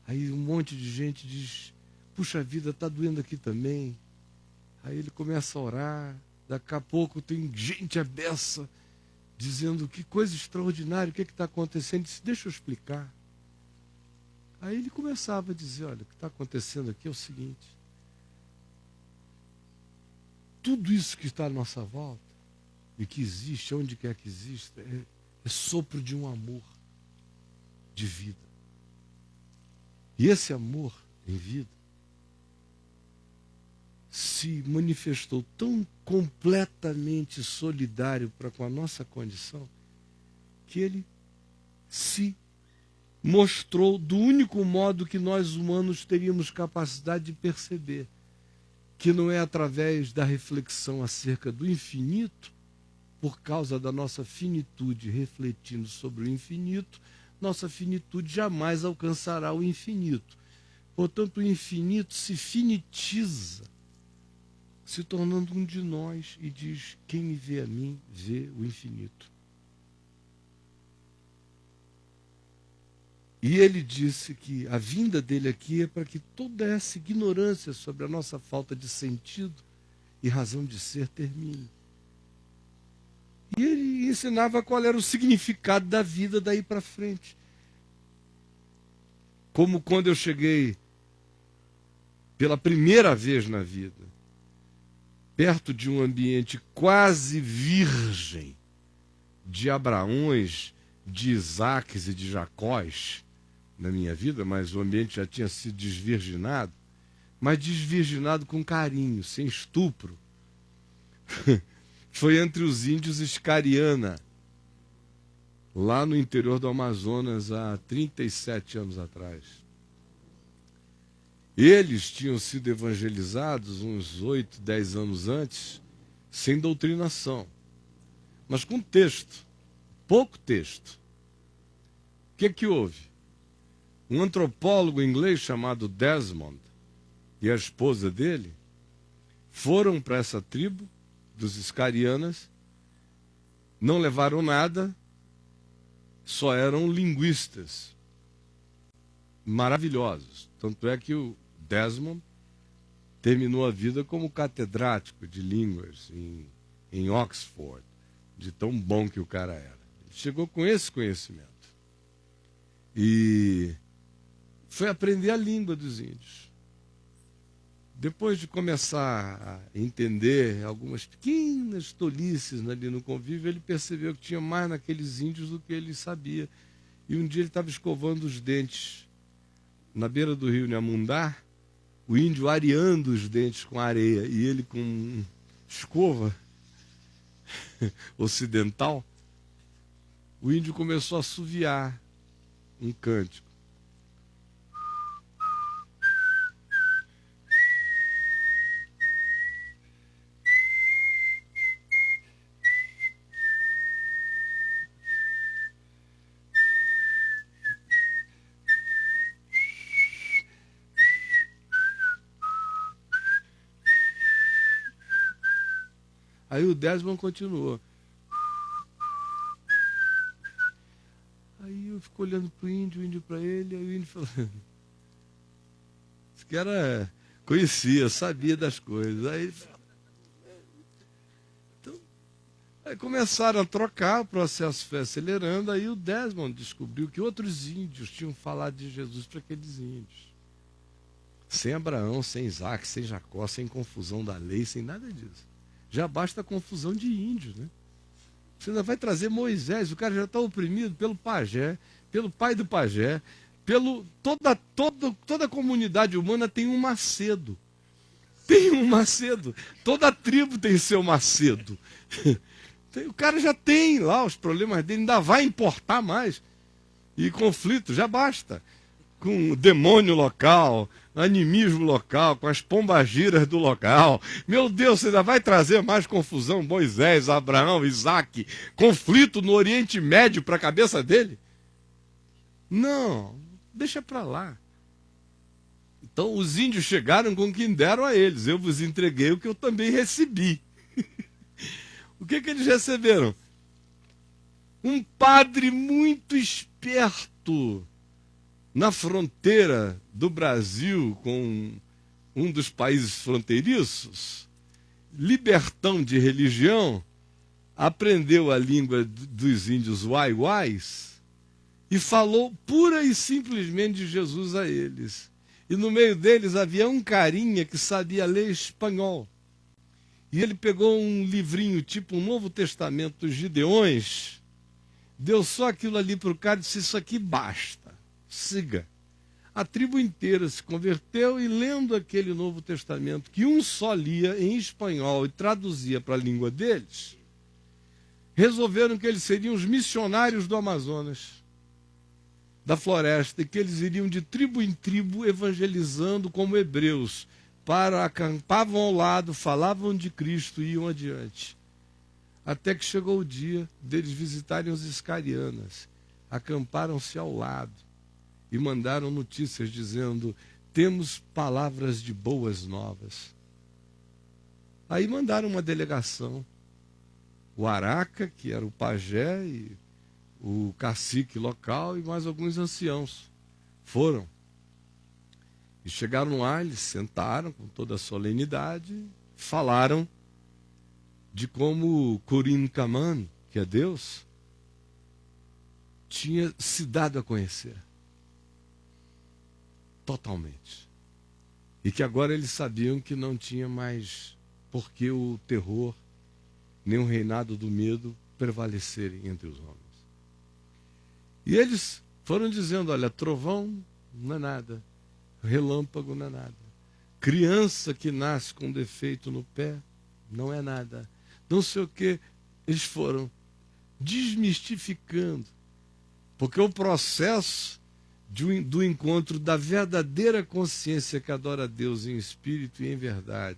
Aí um monte de gente diz, puxa vida, está doendo aqui também. Aí ele começa a orar. Daqui a pouco tem gente à beça dizendo que coisa extraordinária, o que está acontecendo? Ele disse, deixa eu explicar. Aí ele começava a dizer, olha, o que está acontecendo aqui é o seguinte. Tudo isso que está à nossa volta, e que existe, onde quer que exista, é sopro de um amor de vida. E esse amor em vida se manifestou tão completamente solidário para com a nossa condição, que ele se mostrou do único modo que nós humanos teríamos capacidade de perceber, que não é através da reflexão acerca do infinito, por causa da nossa finitude refletindo sobre o infinito, nossa finitude jamais alcançará o infinito. Portanto, o infinito se finitiza, se tornando um de nós e diz, quem me vê a mim, vê o infinito. E ele disse que a vinda dele aqui é para que toda essa ignorância sobre a nossa falta de sentido e razão de ser termine. E ele ensinava qual era o significado da vida daí para frente. Como quando eu cheguei pela primeira vez na vida, perto de um ambiente quase virgem, de Abraões, de Isaques e de Jacós, na minha vida, mas o ambiente já tinha sido desvirginado, mas desvirginado com carinho, sem estupro. Foi entre os índios Iscariana, lá no interior do Amazonas, há 37 anos atrás. Eles tinham sido evangelizados uns 8, 10 anos antes, sem doutrinação, mas com texto, pouco texto. O que houve? Um antropólogo inglês chamado Desmond e a esposa dele foram para essa tribo dos Iscarianas, não levaram nada, só eram linguistas maravilhosos. Tanto é que o Desmond terminou a vida como catedrático de línguas em Oxford, de tão bom que o cara era. Ele chegou com esse conhecimento e foi aprender a língua dos índios. Depois de começar a entender algumas pequenas tolices ali no convívio, ele percebeu que tinha mais naqueles índios do que ele sabia. E um dia ele estava escovando os dentes na beira do rio Nhamundá, o índio areando os dentes com areia, e ele com escova ocidental, o índio começou a assoviar um cântico. Aí o Desmond continuou. Aí eu fico olhando para o índio para ele, aí o índio falou, esse cara conhecia, sabia das coisas. Aí ele falou, então, aí começaram a trocar, o processo foi acelerando, aí o Desmond descobriu que outros índios tinham falado de Jesus para aqueles índios. Sem Abraão, sem Isaac, sem Jacó, sem confusão da lei, sem nada disso. Já basta a confusão de índios, né? Você ainda vai trazer Moisés, o cara já está oprimido pelo pajé, pelo pai do pajé, toda a comunidade humana tem um Macedo. Tem um Macedo. Toda tribo tem seu Macedo. O cara já tem lá os problemas dele, ainda vai importar mais. E conflito, já basta. Com o demônio local, animismo local, com as pombagiras do local. Meu Deus, você ainda vai trazer mais confusão, Moisés, Abraão, Isaac, conflito no Oriente Médio para a cabeça dele? Não, deixa para lá. Então os índios chegaram com o que deram a eles. Eu vos entreguei o que eu também recebi. O que eles receberam? Um padre muito esperto na fronteira do Brasil com um dos países fronteiriços, libertão de religião, aprendeu a língua dos índios uai-uais e falou pura e simplesmente de Jesus a eles. E no meio deles havia um carinha que sabia ler espanhol. E ele pegou um livrinho, tipo um Novo Testamento dos Gideões, deu só aquilo ali para o cara e disse, isso aqui basta, siga. A tribo inteira se converteu e lendo aquele Novo Testamento, que um só lia em espanhol e traduzia para a língua deles, resolveram que eles seriam os missionários do Amazonas, da floresta, e que eles iriam de tribo em tribo evangelizando como hebreus, acampavam ao lado, falavam de Cristo e iam adiante. Até que chegou o dia deles visitarem os iscarianas, acamparam-se ao lado e mandaram notícias dizendo, temos palavras de boas novas. Aí mandaram uma delegação, o Araca, que era o pajé, e o cacique local e mais alguns anciãos. Foram. E chegaram lá, eles sentaram com toda a solenidade, falaram de como Curim Caman, que é Deus, tinha se dado a conhecer. Totalmente. E que agora eles sabiam que não tinha mais por que o terror, nem o reinado do medo prevalecerem entre os homens. E eles foram dizendo, olha, trovão não é nada, relâmpago não é nada, criança que nasce com defeito no pé não é nada, não sei o que. Eles foram desmistificando, porque o processo do encontro da verdadeira consciência que adora a Deus em espírito e em verdade,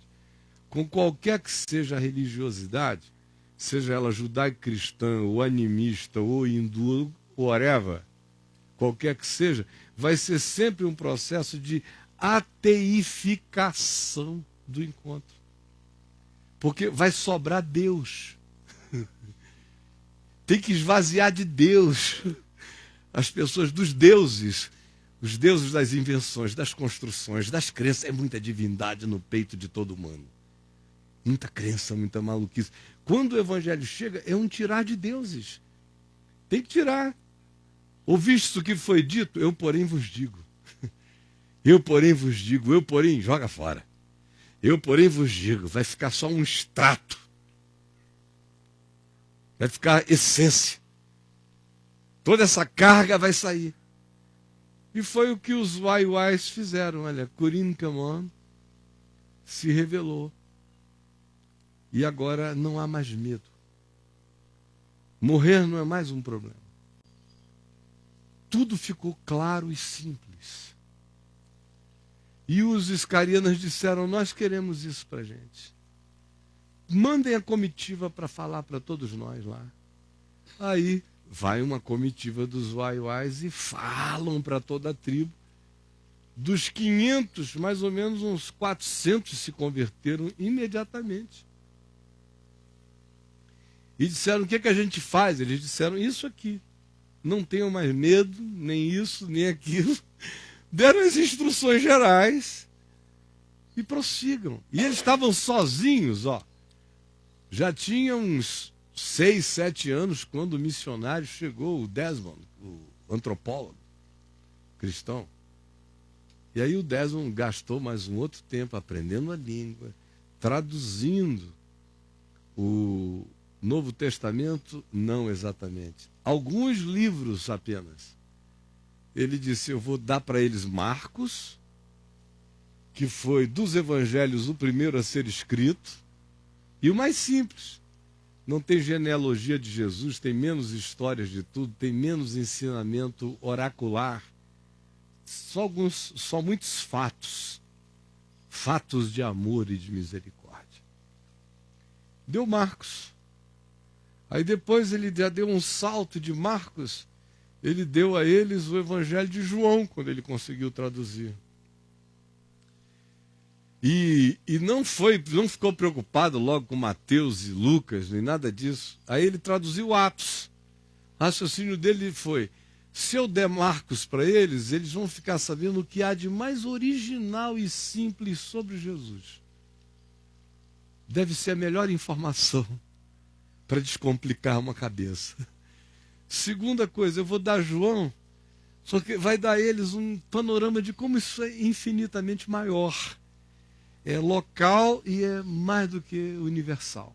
com qualquer que seja a religiosidade, seja ela judaico-cristã, ou animista, ou hindu, ou whatever, qualquer que seja, vai ser sempre um processo de ateificação do encontro. Porque vai sobrar Deus. Tem que esvaziar de Deus as pessoas dos deuses, os deuses das invenções, das construções, das crenças. É muita divindade no peito de todo humano. Muita crença, muita maluquice. Quando o evangelho chega, é um tirar de deuses. Tem que tirar. Ouviste o que foi dito? Eu, porém, vos digo. Eu, porém, vos digo. Eu, porém, joga fora. Eu, porém, vos digo. Vai ficar só um extrato. Vai ficar essência. Toda essa carga vai sair. E foi o que os uai-uais fizeram. Olha, Curim Caman se revelou. E agora não há mais medo. Morrer não é mais um problema. Tudo ficou claro e simples. E os iscarianos disseram, nós queremos isso para a gente. Mandem a comitiva para falar para todos nós lá. Aí vai uma comitiva dos uai-uais e falam para toda a tribo. Dos 500, mais ou menos uns 400 se converteram imediatamente. E disseram, o que a gente faz? Eles disseram, isso aqui. Não tenham mais medo, nem isso, nem aquilo. Deram as instruções gerais e prossigam. E eles estavam sozinhos, ó. Já tinha uns 6, 7 anos quando o missionário chegou, o Desmond, o antropólogo cristão. E aí o Desmond gastou mais um outro tempo aprendendo a língua, traduzindo o Novo Testamento, não exatamente. Alguns livros apenas. Ele disse, eu vou dar para eles Marcos, que foi dos evangelhos o primeiro a ser escrito, e o mais simples. Não tem genealogia de Jesus, tem menos histórias de tudo, tem menos ensinamento oracular. Só muitos fatos. Fatos de amor e de misericórdia. Deu Marcos. Aí depois ele já deu um salto de Marcos ele deu a eles o Evangelho de João, quando ele conseguiu traduzir. E não ficou preocupado logo com Mateus e Lucas, nem nada disso. Aí ele traduziu Atos. O raciocínio dele foi: se eu der Marcos para eles, eles vão ficar sabendo o que há de mais original e simples sobre Jesus. Deve ser a melhor informação para descomplicar uma cabeça. Segunda coisa, eu vou dar João, só que vai dar a eles um panorama de como isso é infinitamente maior. É local e é mais do que universal.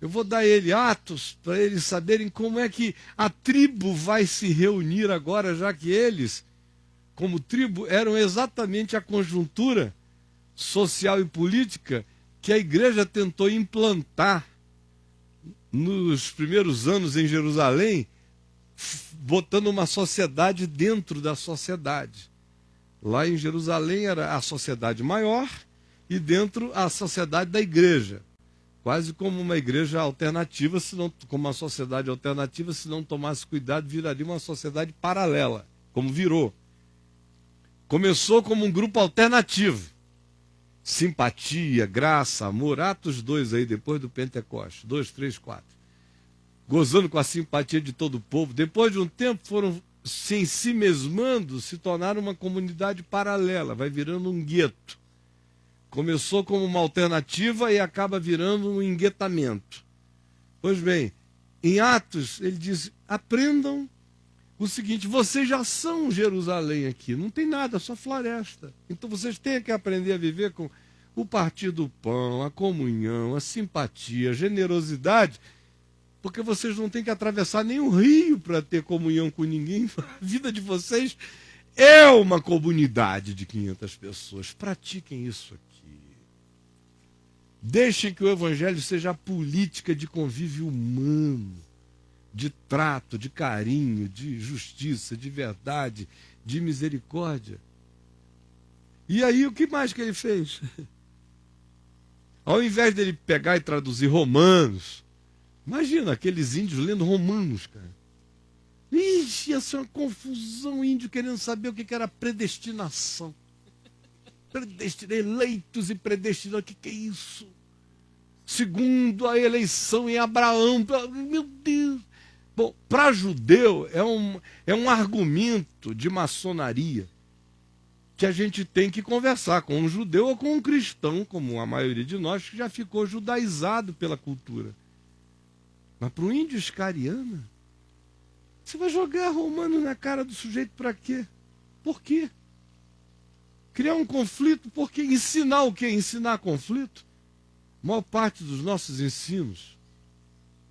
Eu vou dar ele Atos para eles saberem como é que a tribo vai se reunir agora, já que eles, como tribo, eram exatamente a conjuntura social e política que a igreja tentou implantar nos primeiros anos em Jerusalém, botando uma sociedade dentro da sociedade. Lá em Jerusalém era a sociedade maior e dentro a sociedade da igreja. Quase como uma igreja alternativa, como uma sociedade alternativa, se não tomasse cuidado, viraria uma sociedade paralela, como virou. Começou como um grupo alternativo. Simpatia, graça, amor, Atos 2 aí, depois do Pentecostes, 2, 3, 4. Gozando com a simpatia de todo o povo. Depois de um tempo foram se em si mesmando, se tornaram uma comunidade paralela, vai virando um gueto. Começou como uma alternativa e acaba virando um enguetamento. Pois bem, em Atos ele diz: aprendam o seguinte, vocês já são Jerusalém aqui, não tem nada, só floresta. Então vocês têm que aprender a viver com o partir do pão, a comunhão, a simpatia, a generosidade, porque vocês não têm que atravessar nenhum rio para ter comunhão com ninguém. A vida de vocês é uma comunidade de 500 pessoas. Pratiquem isso aqui. Deixem que o Evangelho seja a política de convívio humano, de trato, de carinho, de justiça, de verdade, de misericórdia. E aí, o que mais que ele fez? Ao invés dele pegar e traduzir Romanos, imagina aqueles índios lendo Romanos, cara. Ixi, ia ser uma confusão, índio querendo saber o que era predestinação. Eleitos e predestinados, o que é isso? Segundo a eleição em Abraão, meu Deus. Bom, para judeu é um argumento de maçonaria que a gente tem que conversar com um judeu ou com um cristão, como a maioria de nós, que já ficou judaizado pela cultura. Mas para o índio iscariana, você vai jogar romano na cara do sujeito para quê? Por quê? Criar um conflito, por quê? Ensinar o quê? Ensinar conflito? A maior parte dos nossos ensinos,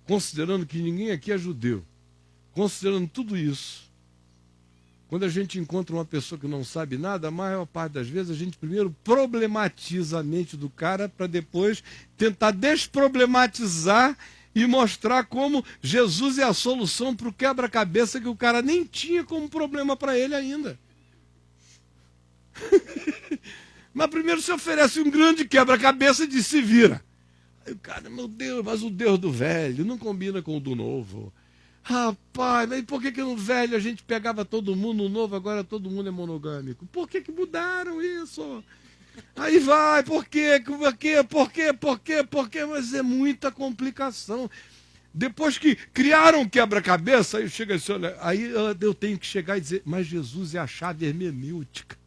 considerando que ninguém aqui é judeu, considerando tudo isso, quando a gente encontra uma pessoa que não sabe nada, a maior parte das vezes a gente primeiro problematiza a mente do cara para depois tentar desproblematizar e mostrar como Jesus é a solução para o quebra-cabeça que o cara nem tinha como problema para ele ainda. Mas primeiro se oferece um grande quebra-cabeça e diz: se vira. Aí o cara, meu Deus, mas o Deus do velho não combina com o do novo. Rapaz, mas por que no velho a gente pegava todo mundo, no novo agora todo mundo é monogâmico? Por que mudaram isso? Aí vai, por quê? Por quê? Mas é muita complicação. Depois que criaram um quebra-cabeça, aí chega assim, olha, aí eu tenho que chegar e dizer, mas Jesus é a chave hermenêutica.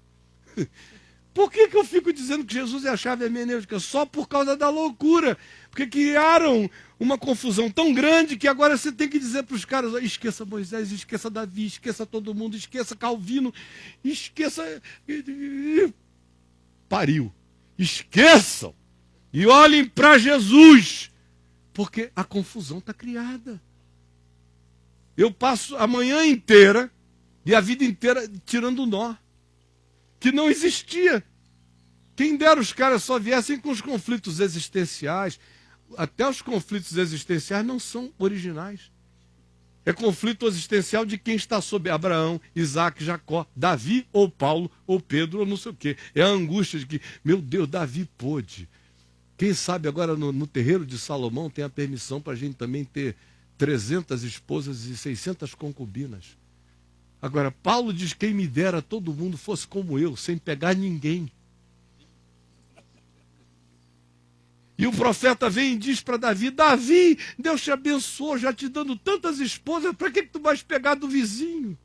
Por que eu fico dizendo que Jesus é a chave hermenêutica? Só por causa da loucura. Porque criaram uma confusão tão grande que agora você tem que dizer para os caras, esqueça Moisés, esqueça Davi, esqueça todo mundo, esqueça Calvino, esqueça... Pariu. Esqueçam e olhem para Jesus, porque a confusão está criada. Eu passo a manhã inteira e a vida inteira tirando o nó, que não existia. Quem dera os caras só viessem com os conflitos existenciais. Até os conflitos existenciais não são originais. É conflito existencial de quem está sob Abraão, Isaac, Jacó, Davi ou Paulo ou Pedro ou não sei o quê. É a angústia de que, meu Deus, Davi pôde. Quem sabe agora no terreiro de Salomão tem a permissão para a gente também ter 300 esposas e 600 concubinas. Agora, Paulo diz: quem me dera todo mundo fosse como eu, sem pegar ninguém. E o profeta vem e diz para Davi: Davi, Deus te abençoou, já te dando tantas esposas, para que tu vais pegar do vizinho?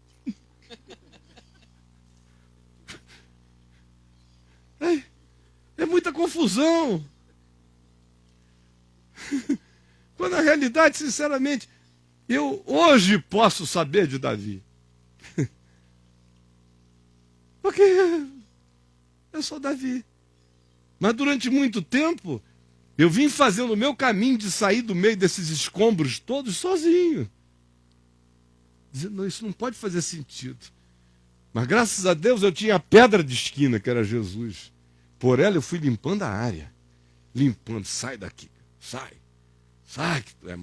É muita confusão. Quando na realidade, sinceramente, eu hoje posso saber de Davi. Porque eu sou Davi. Mas durante muito tempo, eu vim fazendo o meu caminho de sair do meio desses escombros todos sozinho. Dizendo: não, isso não pode fazer sentido. Mas graças a Deus eu tinha a pedra de esquina, que era Jesus. Por ela eu fui limpando a área. Limpando: sai daqui, sai, que tu é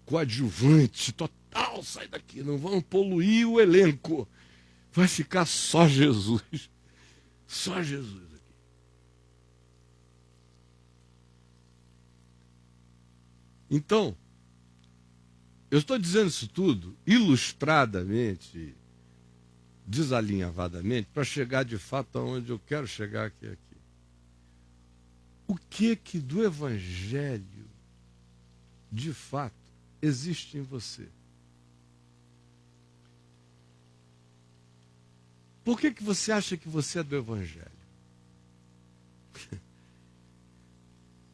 coadjuvante total, sai daqui, não vamos poluir o elenco. Vai ficar só Jesus. Só Jesus aqui. Então, eu estou dizendo isso tudo ilustradamente, desalinhavadamente, para chegar de fato aonde eu quero chegar aqui. O que do Evangelho, de fato, existe em você? Por que você acha que você é do Evangelho?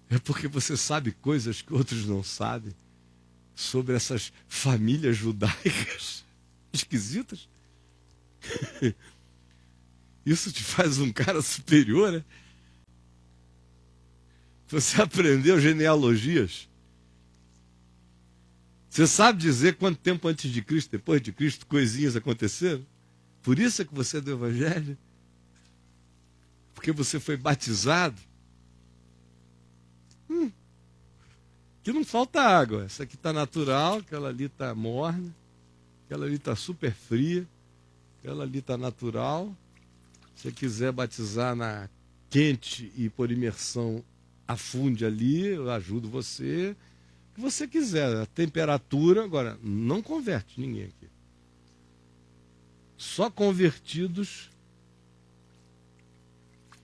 É porque você sabe coisas que outros não sabem sobre essas famílias judaicas esquisitas? Isso te faz um cara superior, né? Você aprendeu genealogias. Você sabe dizer quanto tempo antes de Cristo, depois de Cristo, coisinhas aconteceram? Por isso é que você é do Evangelho? Porque você foi batizado? Que não falta água. Essa aqui está natural, aquela ali está morna, aquela ali está super fria, aquela ali está natural. Se você quiser batizar na quente e por imersão, afunde ali, eu ajudo você. O que você quiser. A temperatura, agora, não converte ninguém aqui. Só convertidos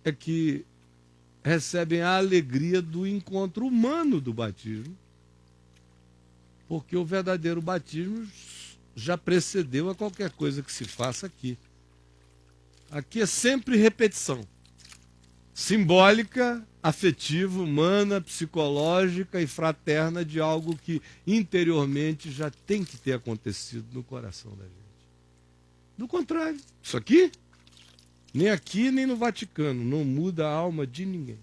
é que recebem a alegria do encontro humano do batismo, porque o verdadeiro batismo já precedeu a qualquer coisa que se faça aqui. Aqui é sempre repetição. Simbólica, afetiva, humana, psicológica e fraterna de algo que interiormente já tem que ter acontecido no coração da gente. Do contrário, isso aqui, nem aqui nem no Vaticano, não muda a alma de ninguém.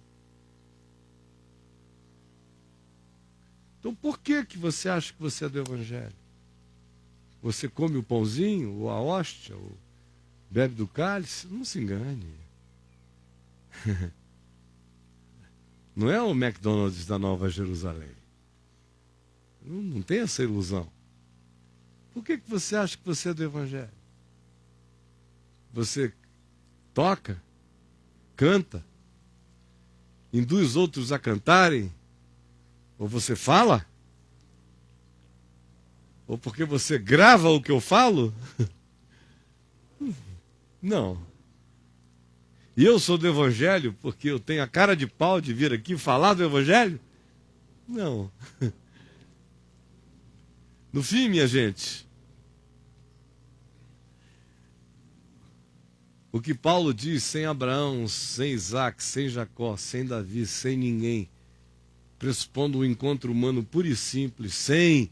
Então por que você acha que você é do Evangelho? Você come o pãozinho, ou a hóstia, ou bebe do cálice? Não se engane. Não é o McDonald's da Nova Jerusalém. Não tem essa ilusão. Por que você acha que você é do Evangelho? Você toca, canta, induz outros a cantarem, ou você fala? Ou porque você grava o que eu falo? Não. E eu sou do Evangelho porque eu tenho a cara de pau de vir aqui falar do Evangelho? Não. No fim, minha gente, o que Paulo diz: sem Abraão, sem Isaac, sem Jacó, sem Davi, sem ninguém, pressupondo um encontro humano puro e simples, sem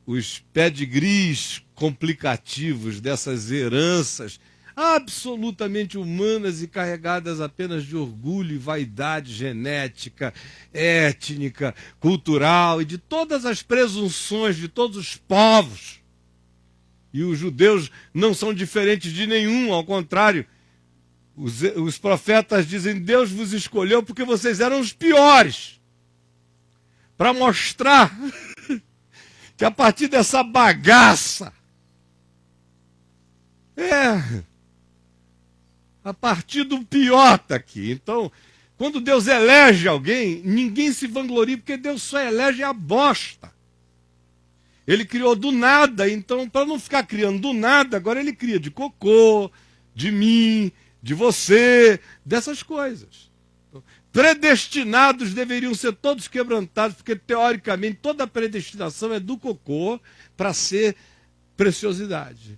os pedigrees complicativos dessas heranças absolutamente humanas e carregadas apenas de orgulho e vaidade genética, étnica, cultural e de todas as presunções de todos os povos. E os judeus não são diferentes de nenhum, ao contrário. Os profetas dizem: Deus vos escolheu porque vocês eram os piores, para mostrar que a partir dessa bagaça, a partir do pior está aqui. Então, quando Deus elege alguém, ninguém se vangloria, porque Deus só elege a bosta. Ele criou do nada, então, para não ficar criando do nada, agora ele cria de cocô, de mim, de você, dessas coisas. Predestinados deveriam ser todos quebrantados, porque teoricamente toda a predestinação é do cocô para ser preciosidade.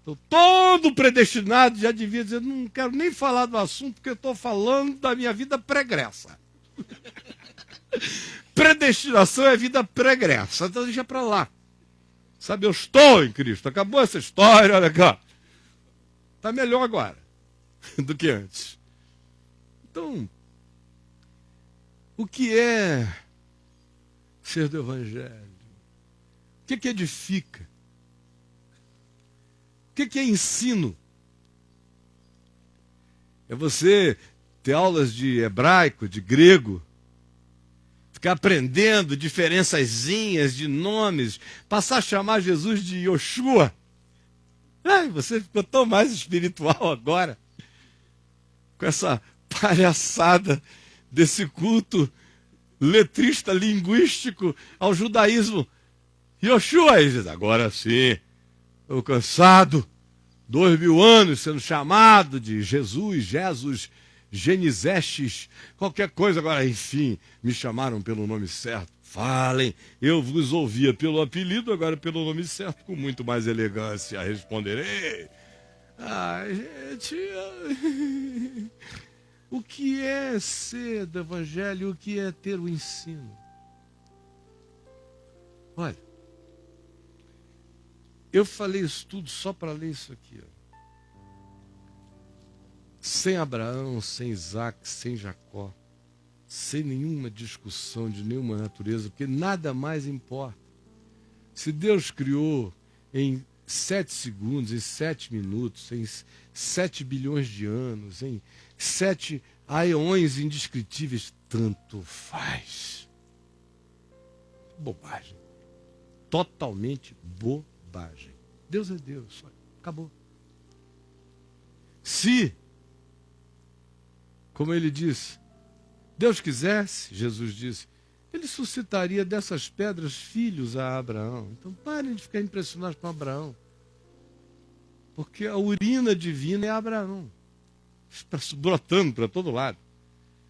Então, todo predestinado já devia dizer, não quero nem falar do assunto, porque eu estou falando da minha vida pregressa. Predestinação é vida pregressa, então deixa para lá. Sabe, eu estou em Cristo, acabou essa história, olha cá. Está melhor agora do que antes. Então, o que é ser do Evangelho? O que edifica? O que é ensino? É você ter aulas de hebraico, de grego, ficar aprendendo diferençazinhas de nomes, passar a chamar Jesus de Yoshua. Ai, você ficou tão mais espiritual agora, com essa palhaçada desse culto letrista linguístico ao judaísmo. Yoshua, ele diz, agora sim, estou cansado, 2000 anos sendo chamado de Jesus, Genizestes, qualquer coisa, agora, enfim, me chamaram pelo nome certo. Falem, eu vos ouvia pelo apelido, agora pelo nome certo, com muito mais elegância responderei. Gente, o que é ser do Evangelho, o que é ter o ensino? Olha, eu falei isso tudo só para ler isso aqui, ó. Sem Abraão, sem Isaac, sem Jacó, sem nenhuma discussão de nenhuma natureza, porque nada mais importa. Se Deus criou em 7 segundos, em 7 minutos, em 7 bilhões de anos, em 7 aeões indescritíveis, tanto faz. Bobagem. Totalmente bobagem. Deus é Deus, acabou. Se, como ele disse, Deus quisesse, Jesus disse, ele suscitaria dessas pedras filhos a Abraão. Então parem de ficar impressionados com Abraão. Porque a urina divina é Abraão. Brotando para todo lado.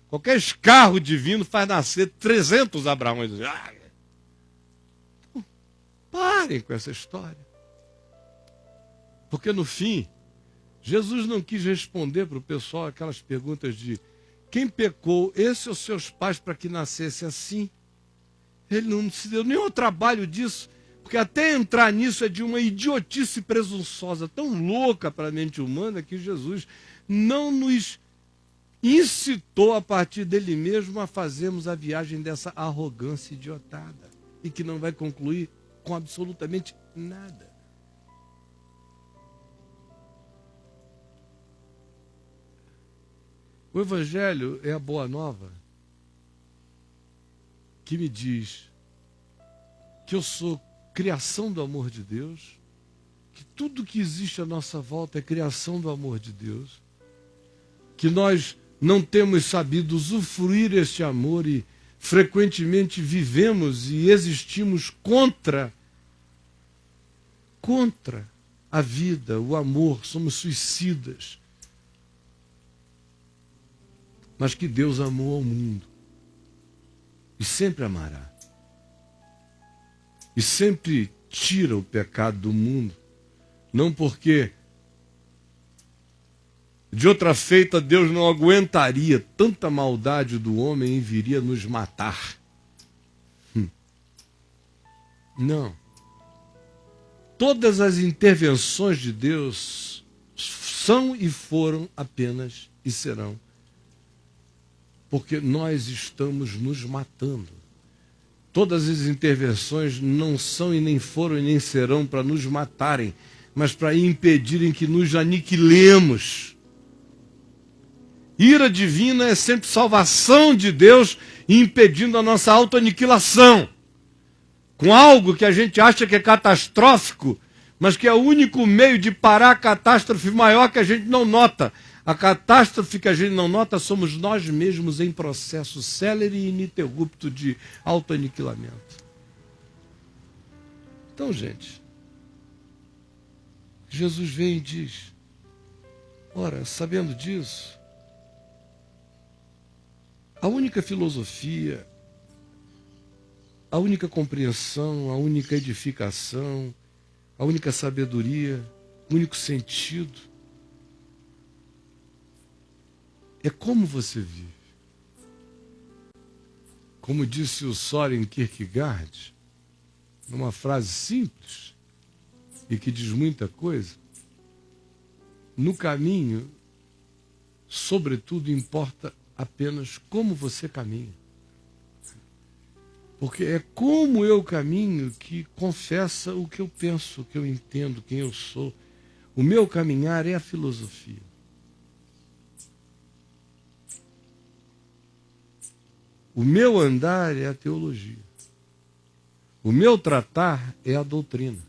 Qualquer escarro divino faz nascer 300 Abraões. Parem com essa história. Porque no fim, Jesus não quis responder para o pessoal aquelas perguntas de quem pecou, esse ou seus pais, para que nascesse assim? Ele não se deu nem ao trabalho disso, porque até entrar nisso é de uma idiotice presunçosa, tão louca para a mente humana, que Jesus não nos incitou a partir dele mesmo a fazermos a viagem dessa arrogância idiotada, e que não vai concluir com absolutamente nada. O Evangelho é a boa nova que me diz que eu sou criação do amor de Deus, que tudo que existe à nossa volta é criação do amor de Deus, que nós não temos sabido usufruir este amor e frequentemente vivemos e existimos contra a vida, o amor, somos suicidas. Mas que Deus amou ao mundo e sempre amará. E sempre tira o pecado do mundo, não porque de outra feita Deus não aguentaria tanta maldade do homem e viria nos matar. Não. Todas as intervenções de Deus são e foram apenas e serão porque nós estamos nos matando. Todas as intervenções não são e nem foram e nem serão para nos matarem, mas para impedirem que nos aniquilemos. Ira divina é sempre salvação de Deus impedindo a nossa autoaniquilação. Com algo que a gente acha que é catastrófico, mas que é o único meio de parar a catástrofe maior que a gente não nota. A catástrofe que a gente não nota somos nós mesmos em processo célere e ininterrupto de autoaniquilamento. Então, gente, Jesus vem e diz, ora, sabendo disso, a única filosofia, a única compreensão, a única edificação, a única sabedoria, o único sentido é como você vive. Como disse o Søren Kierkegaard, numa frase simples e que diz muita coisa, no caminho, sobretudo, importa apenas como você caminha. Porque é como eu caminho que confessa o que eu penso, o que eu entendo, quem eu sou. O meu caminhar é a filosofia. O meu andar é a teologia. O meu tratar é a doutrina.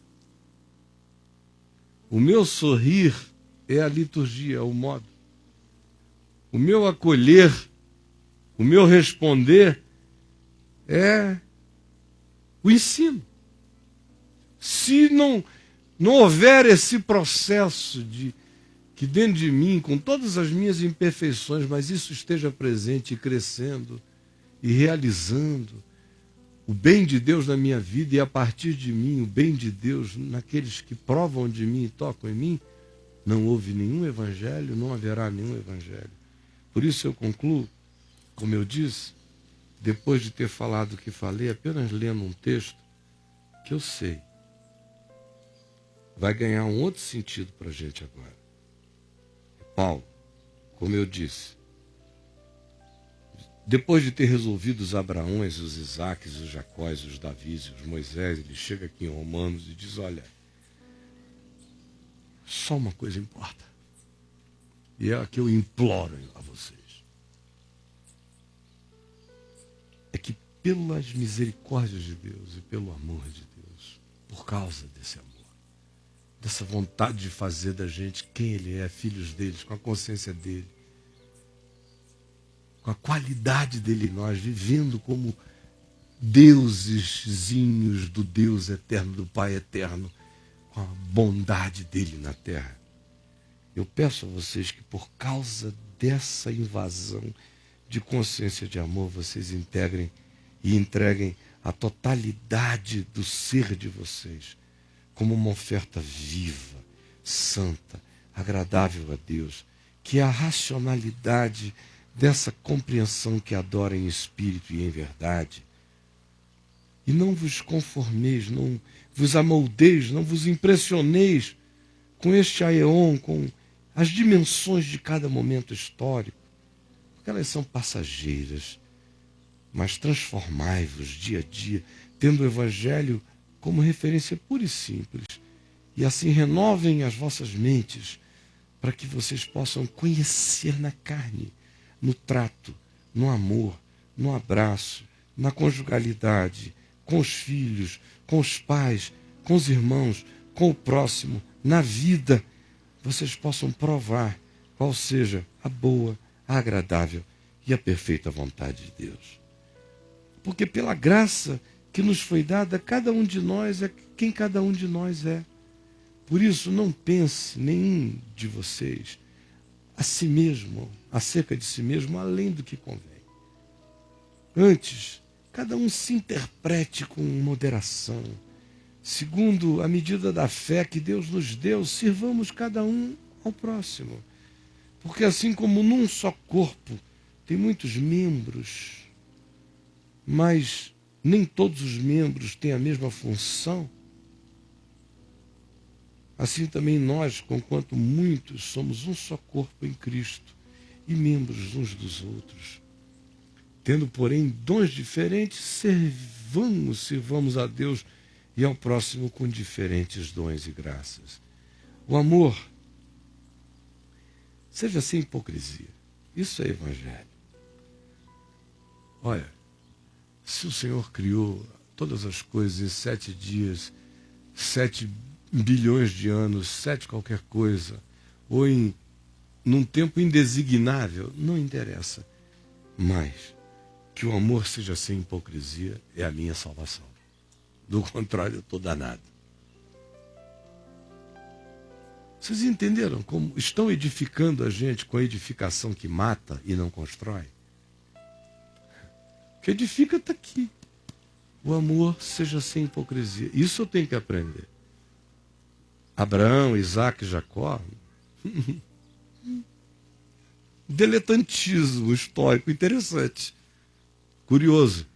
O meu sorrir é a liturgia, é o modo. O meu acolher, o meu responder é o ensino. Se não houver esse processo de que dentro de mim, com todas as minhas imperfeições, mas isso esteja presente e crescendo e realizando o bem de Deus na minha vida e a partir de mim o bem de Deus naqueles que provam de mim e tocam em mim, não houve nenhum evangelho, não haverá nenhum evangelho. Por isso eu concluo, como eu disse, depois de ter falado o que falei, apenas lendo um texto que eu sei vai ganhar um outro sentido para a gente agora. Paulo, como eu disse, depois de ter resolvido os Abraões, os Isaques, os Jacóis, os Davis, os Moisés, ele chega aqui em Romanos e diz, olha, só uma coisa importa. E é a que eu imploro a vocês. É que pelas misericórdias de Deus e pelo amor de Deus, por causa desse amor, dessa vontade de fazer da gente quem ele é, filhos deles, com a consciência dele, com a qualidade dele em nós, vivendo como deusezinhos do Deus eterno, do Pai eterno, com a bondade dele na terra. Eu peço a vocês que por causa dessa invasão de consciência de amor, vocês integrem e entreguem a totalidade do ser de vocês como uma oferta viva, santa, agradável a Deus, que é a racionalidade dessa compreensão que adora em espírito e em verdade. E não vos conformeis, não vos amoldeis, não vos impressioneis com este aeon, com as dimensões de cada momento histórico, porque elas são passageiras, mas transformai-vos dia a dia, tendo o Evangelho como referência pura e simples, e assim renovem as vossas mentes, para que vocês possam conhecer na carne, no trato, no amor, no abraço, na conjugalidade, com os filhos, com os pais, com os irmãos, com o próximo, na vida, vocês possam provar qual seja a boa, a agradável e a perfeita vontade de Deus. Porque pela graça que nos foi dada, cada um de nós é quem cada um de nós é. Por isso, não pense nenhum de vocês a si mesmo, acerca de si mesmo, além do que convém. Antes, cada um se interprete com moderação. Segundo a medida da fé que Deus nos deu, sirvamos cada um ao próximo. Porque assim como num só corpo tem muitos membros, mas nem todos os membros têm a mesma função, assim também nós, conquanto muitos, somos um só corpo em Cristo e membros uns dos outros. Tendo, porém, dons diferentes, sirvamos a Deus e ao próximo com diferentes dons e graças. O amor, seja sem hipocrisia. Isso é evangelho. Olha, se o Senhor criou todas as coisas em 7 dias, 7 bilhões de anos, 7 qualquer coisa, ou num tempo indesignável, não interessa. Mas que o amor seja sem hipocrisia é a minha salvação. Do contrário, eu estou danado. Vocês entenderam como estão edificando a gente com a edificação que mata e não constrói? O que edifica está aqui. O amor seja sem hipocrisia. Isso eu tenho que aprender. Abraão, Isaac, Jacó. Diletantismo histórico interessante. Curioso.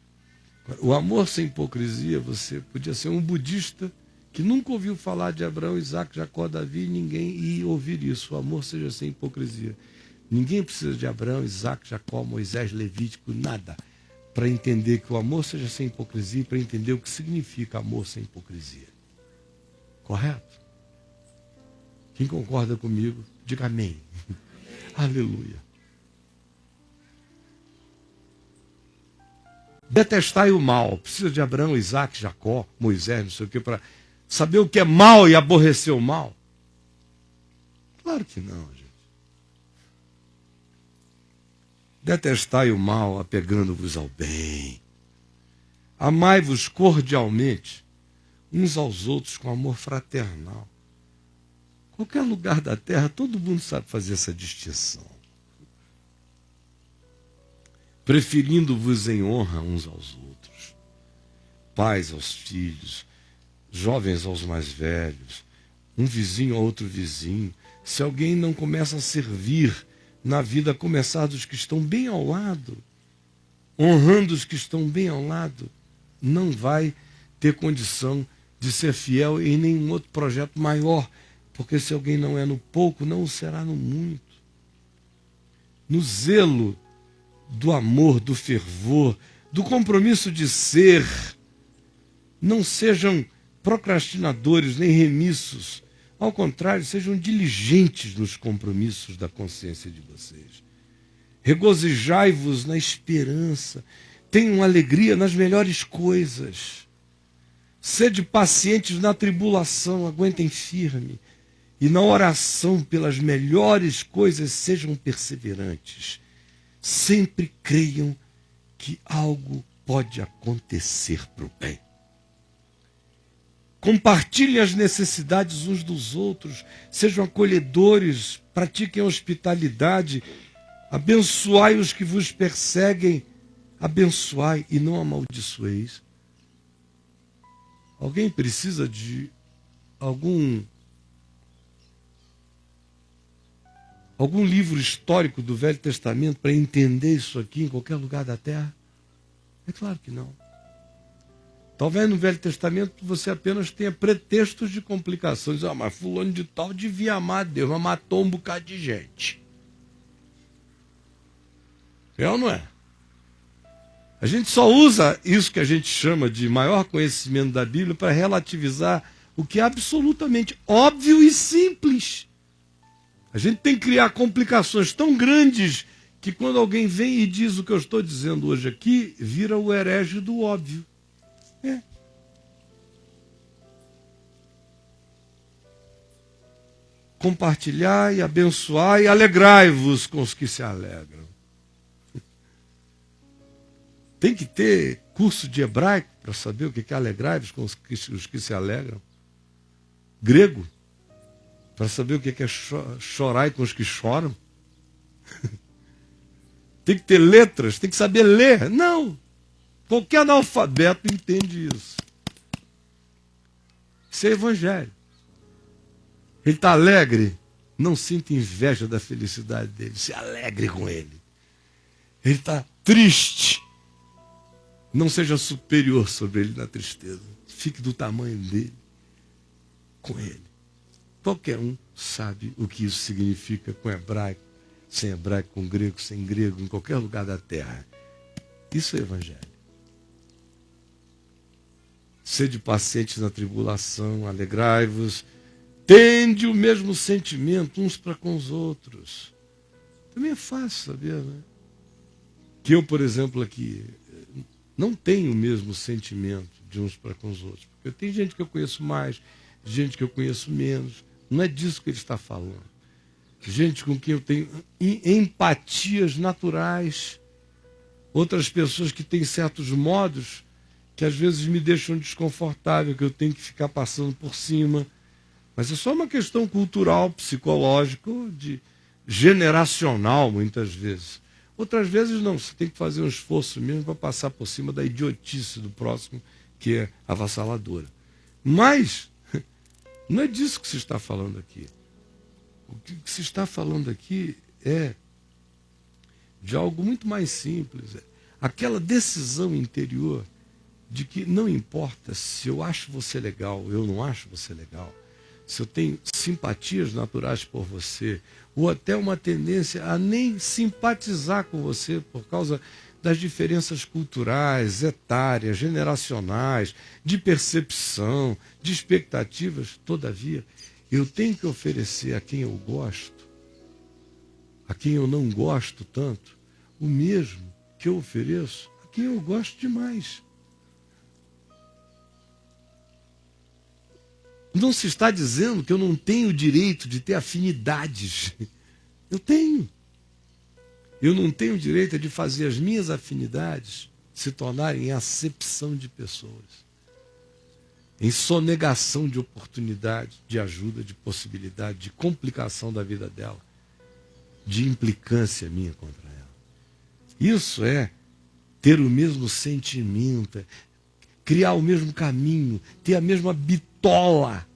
O amor sem hipocrisia, você podia ser um budista que nunca ouviu falar de Abraão, Isaac, Jacó, Davi, ninguém ia ouvir isso. O amor seja sem hipocrisia. Ninguém precisa de Abraão, Isaac, Jacó, Moisés, Levítico, nada, para entender que o amor seja sem hipocrisia e para entender o que significa amor sem hipocrisia. Correto? Quem concorda comigo, diga amém. Aleluia. Detestai o mal. Precisa de Abraão, Isaac, Jacó, Moisés, não sei o que, para saber o que é mal e aborrecer o mal? Claro que não, gente. Detestai o mal, apegando-vos ao bem. Amai-vos cordialmente, uns aos outros, com amor fraternal. Qualquer lugar da terra, todo mundo sabe fazer essa distinção. Preferindo-vos em honra uns aos outros. Pais aos filhos, jovens aos mais velhos, um vizinho a outro vizinho. Se alguém não começa a servir na vida, a começar dos que estão bem ao lado, honrando os que estão bem ao lado, não vai ter condição de ser fiel em nenhum outro projeto maior, porque se alguém não é no pouco, não o será no muito. No zelo do amor, do fervor, do compromisso de ser, não sejam procrastinadores nem remissos. Ao contrário, sejam diligentes nos compromissos da consciência de vocês. Regozijai-vos na esperança. Tenham alegria nas melhores coisas. Sede pacientes na tribulação, aguentem firme. E na oração pelas melhores coisas sejam perseverantes. Sempre creiam que algo pode acontecer para o bem. Compartilhem as necessidades uns dos outros, sejam acolhedores, pratiquem a hospitalidade, abençoai os que vos perseguem, abençoai e não amaldiçoeis. Alguém precisa de algum livro histórico do Velho Testamento para entender isso aqui em qualquer lugar da terra? É claro que não. Talvez no Velho Testamento você apenas tenha pretextos de complicações. Mas fulano de tal devia amar a Deus, mas matou um bocado de gente. É ou não é? A gente só usa isso que a gente chama de maior conhecimento da Bíblia para relativizar o que é absolutamente óbvio e simples. A gente tem que criar complicações tão grandes que quando alguém vem e diz o que eu estou dizendo hoje aqui, vira o herege do óbvio. É. Compartilhai, abençoai e alegrai-vos com os que se alegram. Tem que ter curso de hebraico para saber o que é alegrai-vos com os que se alegram. Grego, para saber o que é chorai com os que choram. Tem que ter letras, tem que saber ler. Não! Qualquer analfabeto entende isso. Isso é evangelho. Ele está alegre, não sinta inveja da felicidade dele, se alegre com ele. Ele está triste, não seja superior sobre ele na tristeza. Fique do tamanho dele, com ele. Qualquer um sabe o que isso significa com hebraico, sem hebraico, com grego, sem grego, em qualquer lugar da terra. Isso é evangelho. Sede pacientes na tribulação, alegrai-vos, tende o mesmo sentimento uns para com os outros. Também é fácil saber, né? Que eu, por exemplo, aqui, não tenho o mesmo sentimento de uns para com os outros. Porque tem gente que eu conheço mais, gente que eu conheço menos. Não é disso que ele está falando. Gente com quem eu tenho empatias naturais. Outras pessoas que têm certos modos que às vezes me deixam desconfortável, que eu tenho que ficar passando por cima. Mas é só uma questão cultural, psicológica, generacional, muitas vezes. Outras vezes não, você tem que fazer um esforço mesmo para passar por cima da idiotice do próximo, que é avassaladora. Mas não é disso que se está falando aqui. O que se está falando aqui é de algo muito mais simples. Aquela decisão interior de que não importa se eu acho você legal, eu não acho você legal, se eu tenho simpatias naturais por você, ou até uma tendência a nem simpatizar com você por causa das diferenças culturais, etárias, generacionais, de percepção, de expectativas, todavia, eu tenho que oferecer a quem eu gosto, a quem eu não gosto tanto, o mesmo que eu ofereço a quem eu gosto demais. Não se está dizendo que eu não tenho o direito de ter afinidades. Eu tenho. Eu não tenho o direito de fazer as minhas afinidades se tornarem em acepção de pessoas, em sonegação de oportunidade, de ajuda, de possibilidade, de complicação da vida dela, de implicância minha contra ela. Isso é ter o mesmo sentimento, criar o mesmo caminho, ter a mesma bitola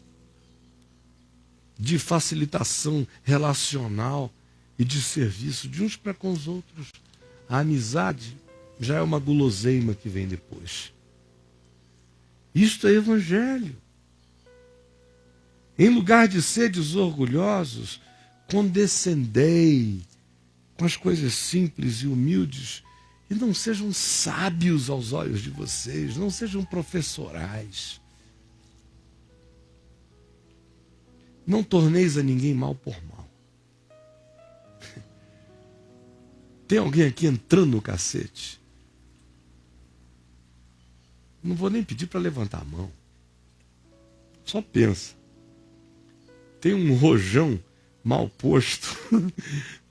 de facilitação relacional e de serviço de uns para com os outros. A amizade já é uma guloseima que vem depois. Isto é evangelho. Em lugar de seres orgulhosos, condescendei com as coisas simples e humildes e não sejam sábios aos olhos de vocês, não sejam professorais. Não torneis a ninguém mal por mal. Tem alguém aqui entrando no cacete? Não vou nem pedir para levantar a mão. Só pensa. Tem um rojão mal posto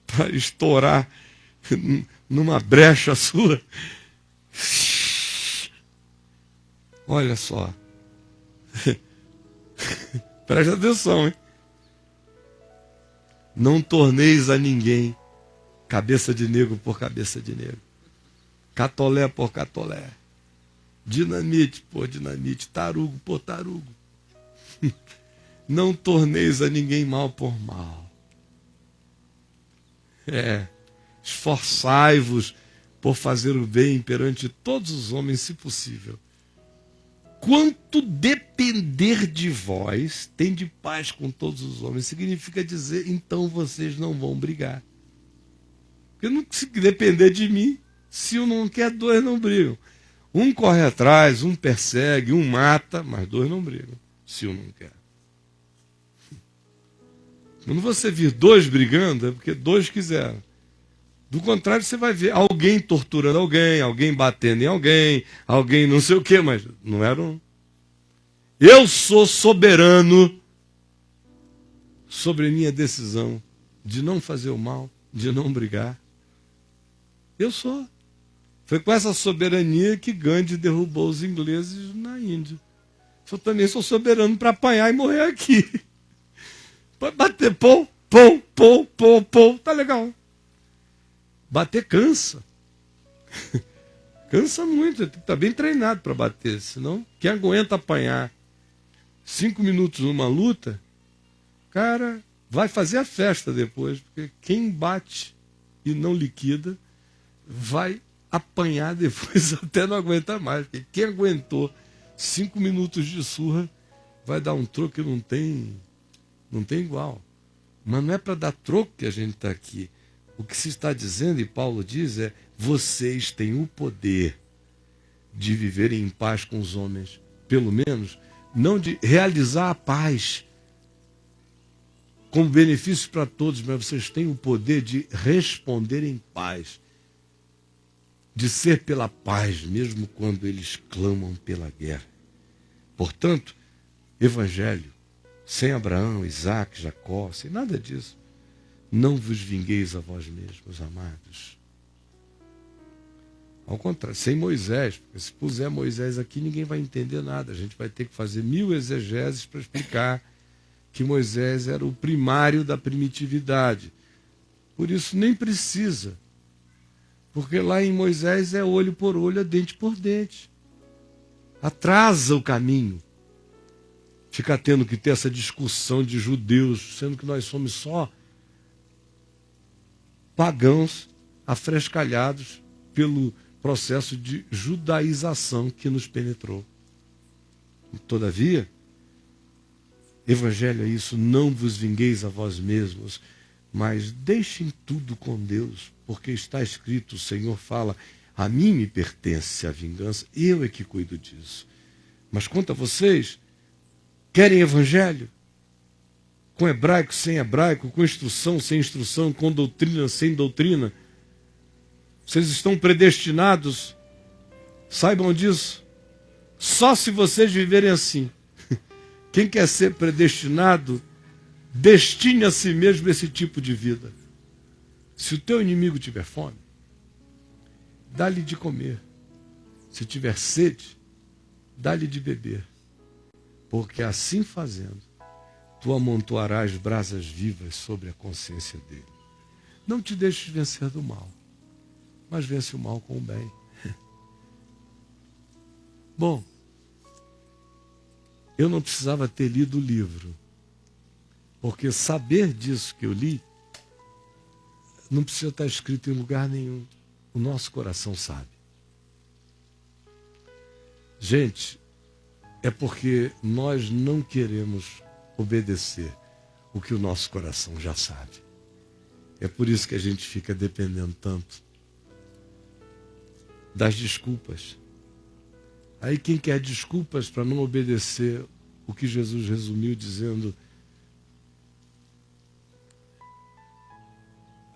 para estourar numa brecha sua. Olha só. Preste atenção, hein? Não torneis a ninguém cabeça de negro por cabeça de negro, catolé por catolé, dinamite por dinamite, tarugo por tarugo. Não torneis a ninguém mal por mal. Esforçai-vos por fazer o bem perante todos os homens, se possível. Quanto depender de vós, tende paz com todos os homens. Significa dizer, então vocês não vão brigar. Porque não se depender de mim, se um não quer, dois não brigam. Um corre atrás, um persegue, um mata, mas dois não brigam, se um não quer. Quando você vir dois brigando, é porque dois quiseram. Do contrário, você vai ver alguém torturando alguém, alguém batendo em alguém, alguém não sei o quê, mas não era um. Eu sou soberano sobre a minha decisão de não fazer o mal, de não brigar. Eu sou. Foi com essa soberania que Gandhi derrubou os ingleses na Índia. Eu também sou soberano para apanhar e morrer aqui. Pode bater, pô, tá legal. Bater cansa. Cansa muito, tem que estar bem treinado para bater, senão quem aguenta apanhar 5 minutos numa luta, cara, vai fazer a festa depois, porque quem bate e não liquida vai apanhar depois até não aguentar mais, porque quem aguentou 5 minutos de surra vai dar um troco que não tem igual. Mas não é para dar troco que a gente está aqui. O que se está dizendo, e Paulo diz, é: vocês têm o poder de viver em paz com os homens, pelo menos, não de realizar a paz como benefício para todos, mas vocês têm o poder de responder em paz, de ser pela paz, mesmo quando eles clamam pela guerra. Portanto, evangelho, sem Abraão, Isaac, Jacó, sem nada disso. Não vos vingueis a vós mesmos, amados. Ao contrário, sem Moisés, porque se puser Moisés aqui, ninguém vai entender nada. A gente vai ter que fazer 1000 exegeses para explicar que Moisés era o primário da primitividade. Por isso nem precisa. Porque lá em Moisés é olho por olho, é dente por dente. Atrasa o caminho. Ficar tendo que ter essa discussão de judeus, sendo que nós somos só pagãos afrescalhados pelo processo de judaização que nos penetrou. Todavia, evangelho é isso, não vos vingueis a vós mesmos, mas deixem tudo com Deus, porque está escrito, o Senhor fala, a mim me pertence a vingança, eu é que cuido disso. Mas quanto a vocês, querem evangelho? Com hebraico, sem hebraico, com instrução, sem instrução, com doutrina, sem doutrina. Vocês estão predestinados, saibam disso. Só se vocês viverem assim. Quem quer ser predestinado, destine a si mesmo esse tipo de vida. Se o teu inimigo tiver fome, dá-lhe de comer. Se tiver sede, dá-lhe de beber. Porque assim fazendo, tu amontoarás brasas vivas sobre a consciência dele. Não te deixes vencer do mal, mas vence o mal com o bem. Bom, eu não precisava ter lido o livro, porque saber disso que eu li não precisa estar escrito em lugar nenhum. O nosso coração sabe. Gente, é porque nós não queremos obedecer o que o nosso coração já sabe. É por isso que a gente fica dependendo tanto das desculpas. Aí quem quer desculpas para não obedecer o que Jesus resumiu dizendo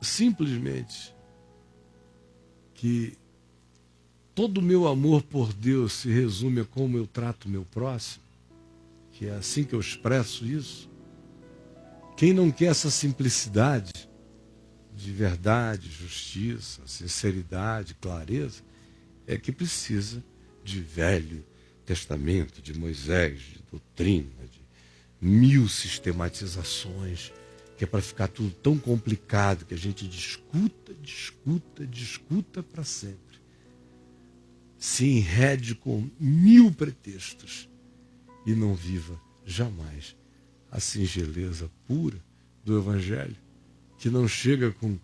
simplesmente que todo o meu amor por Deus se resume a como eu trato o meu próximo, que é assim que eu expresso isso. Quem não quer essa simplicidade de verdade, justiça, sinceridade, clareza, é que precisa de Velho Testamento, de Moisés, de doutrina, de 1000 sistematizações, que é para ficar tudo tão complicado que a gente discuta para sempre. Se enrede com 1000 pretextos e não viva jamais a singeleza pura do Evangelho, que não chega com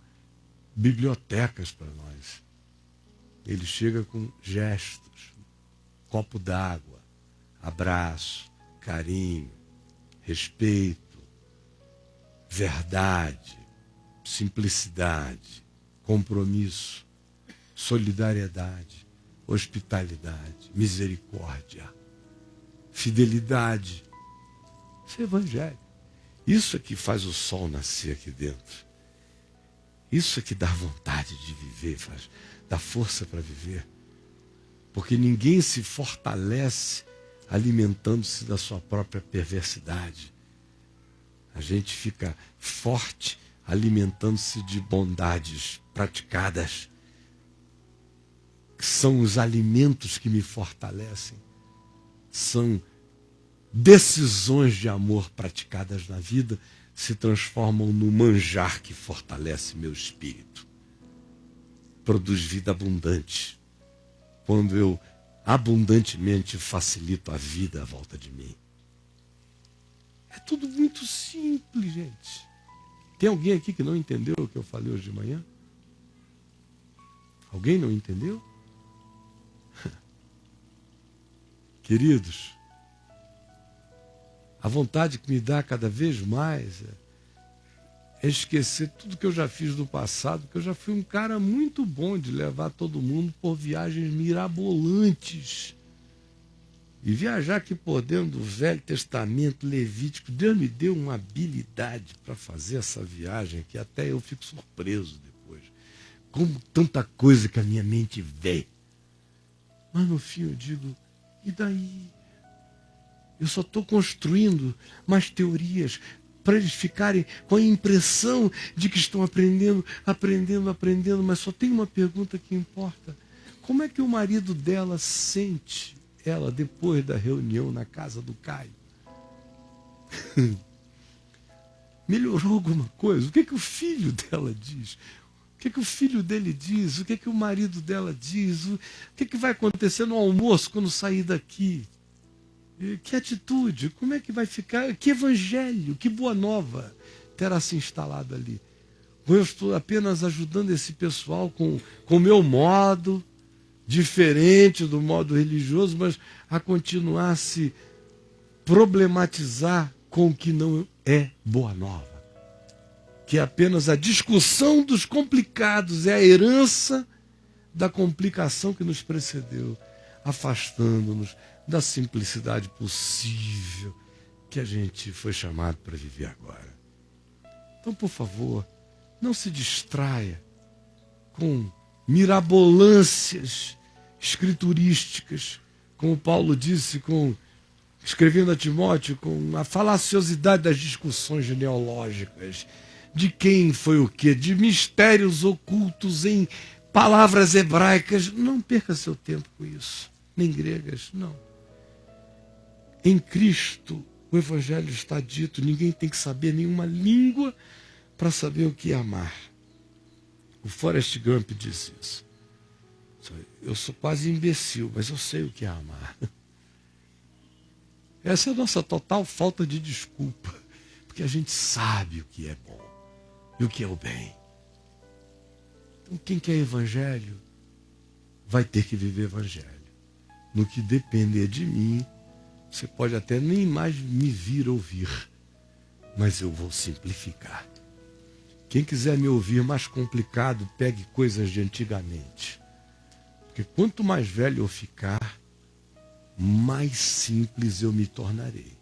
bibliotecas para nós. Ele chega com gestos, copo d'água, abraço, carinho, respeito, verdade, simplicidade, compromisso, solidariedade, hospitalidade, misericórdia, fidelidade. Isso é evangelho. Isso é que faz o sol nascer aqui dentro. Isso é que dá vontade de viver, dá força para viver. Porque ninguém se fortalece alimentando-se da sua própria perversidade. A gente fica forte alimentando-se de bondades praticadas, que são os alimentos que me fortalecem. São decisões de amor praticadas na vida, se transformam no manjar que fortalece meu espírito. Produz vida abundante, quando eu abundantemente facilito a vida à volta de mim. É tudo muito simples, gente. Tem alguém aqui que não entendeu o que eu falei hoje de manhã? Alguém não entendeu? Queridos, a vontade que me dá cada vez mais é esquecer tudo que eu já fiz do passado, porque eu já fui um cara muito bom de levar todo mundo por viagens mirabolantes. E viajar aqui por dentro do Velho Testamento Levítico, Deus me deu uma habilidade para fazer essa viagem que até eu fico surpreso depois. Como tanta coisa que a minha mente vê. Mas no fim eu digo, e daí? Eu só estou construindo mais teorias para eles ficarem com a impressão de que estão aprendendo, mas só tem uma pergunta que importa. Como é que o marido dela sente ela depois da reunião na casa do Caio? Melhorou alguma coisa? O que o filho dela diz? O que o filho dele diz? O que o marido dela diz? O que vai acontecer no almoço quando sair daqui? Que atitude? Como é que vai ficar? Que evangelho, que boa nova terá se instalado ali? Eu estou apenas ajudando esse pessoal com o meu modo, diferente do modo religioso, mas a continuar a se problematizar com o que não é boa nova. Que é apenas a discussão dos complicados, é a herança da complicação que nos precedeu, afastando-nos da simplicidade possível que a gente foi chamado para viver agora. Então, por favor, não se distraia com mirabolâncias escriturísticas, como Paulo disse, escrevendo a Timóteo, com a falaciosidade das discussões genealógicas, de quem foi o quê, de mistérios ocultos em palavras hebraicas. Não perca seu tempo com isso, nem gregas, não. Em Cristo, o Evangelho está dito, ninguém tem que saber nenhuma língua para saber o que é amar. O Forrest Gump disse isso. Eu sou quase imbecil, mas eu sei o que é amar. Essa é a nossa total falta de desculpa, porque a gente sabe o que é bom e o que é o bem. Então, quem quer evangelho vai ter que viver evangelho. No que depender de mim, você pode até nem mais me vir ouvir, mas eu vou simplificar. Quem quiser me ouvir mais complicado, pegue coisas de antigamente. Porque quanto mais velho eu ficar, mais simples eu me tornarei.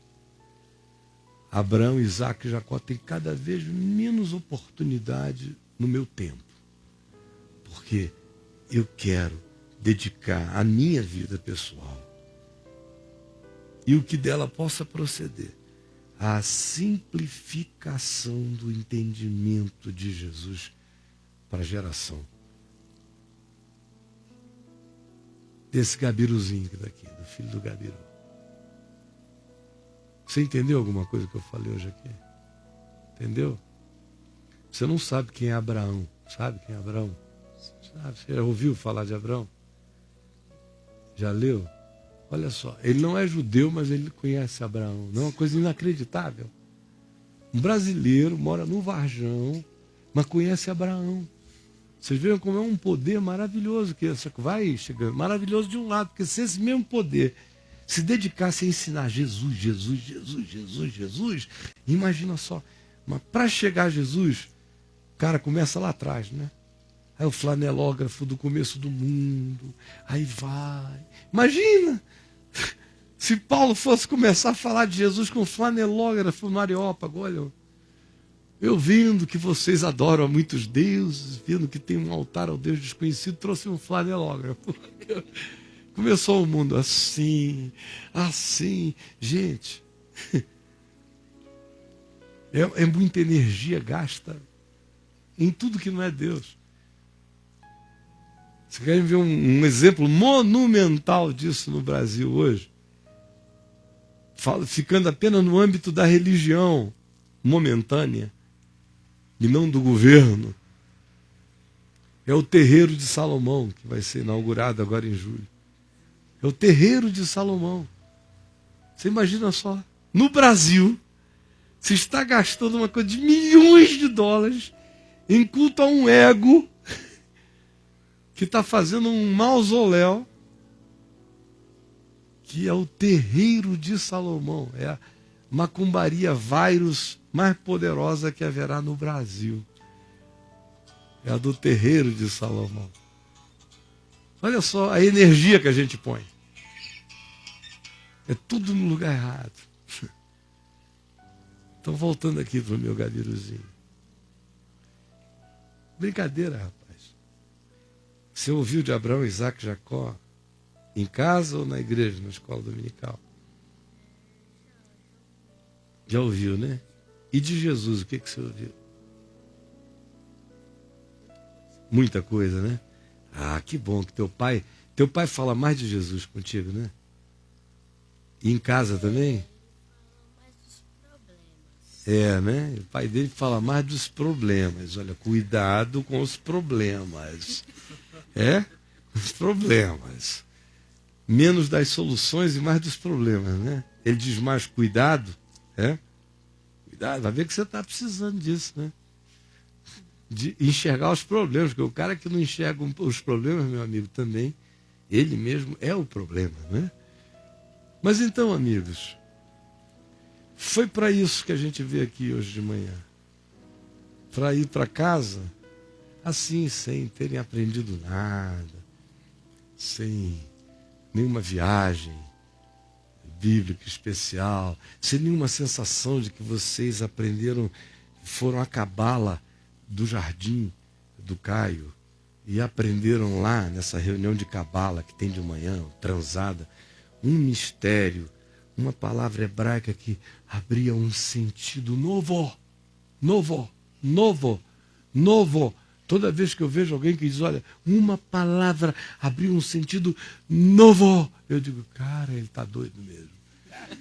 Abraão, Isaac e Jacó têm cada vez menos oportunidade no meu tempo. Porque eu quero dedicar a minha vida pessoal e o que dela possa proceder à simplificação do entendimento de Jesus para a geração desse Gabiruzinho daqui, do filho do Gabiru. Você entendeu alguma coisa que eu falei hoje aqui? Entendeu? Você não sabe quem é Abraão. Sabe quem é Abraão? Sabe? Você já ouviu falar de Abraão? Já leu? Olha só, ele não é judeu, mas ele conhece Abraão. Não é uma coisa inacreditável. Um brasileiro mora no Varjão, mas conhece Abraão. Vocês veem como é um poder maravilhoso que vai chegando. Maravilhoso de um lado, porque se esse mesmo poder se dedicasse a ensinar Jesus, imagina só. Mas para chegar a Jesus, o cara começa lá atrás, né? Aí o flanelógrafo do começo do mundo, aí vai. Imagina se Paulo fosse começar a falar de Jesus com flanelógrafo no Areópago. Olha, eu vendo que vocês adoram a muitos deuses, vendo que tem um altar ao Deus desconhecido, trouxe um flanelógrafo. Começou o mundo assim. Gente, é muita energia gasta em tudo que não é Deus. Você quer ver um exemplo monumental disso no Brasil hoje? Ficando apenas no âmbito da religião momentânea e não do governo. É o Terreiro de Salomão, que vai ser inaugurado agora em julho. É o Terreiro de Salomão. Você imagina só, no Brasil, se está gastando uma coisa de milhões de dólares em culto a um ego que está fazendo um mausoléu, que é o Terreiro de Salomão. É a macumbaria vírus mais poderosa que haverá no Brasil. É a do Terreiro de Salomão. Olha só a energia que a gente põe. É tudo no lugar errado. Então, voltando aqui para o meu Gabiruzinho. Brincadeira, rapaz. Você ouviu de Abraão, Isaac e Jacó em casa ou na igreja, na escola dominical? Já ouviu, né? E de Jesus, o que você ouviu? Muita coisa, né? Ah, que bom que teu pai fala mais de Jesus contigo, né? E em casa também? É, né? O pai dele fala mais dos problemas. Olha, cuidado com os problemas. Os problemas. Menos das soluções e mais dos problemas, né? Ele diz mais cuidado, Cuidado, vai ver que você está precisando disso, né? De enxergar os problemas, porque o cara que não enxerga os problemas, meu amigo, também, ele mesmo é o problema, né? Mas então, amigos, foi para isso que a gente veio aqui hoje de manhã. Para ir para casa, assim, sem terem aprendido nada, sem nenhuma viagem bíblica especial, sem nenhuma sensação de que vocês aprenderam, foram à cabala do jardim do Caio e aprenderam lá nessa reunião de cabala que tem de manhã, transada, um mistério, uma palavra hebraica que abria um sentido novo. Toda vez que eu vejo alguém que diz, olha, uma palavra abriu um sentido novo, eu digo, cara, ele está doido mesmo.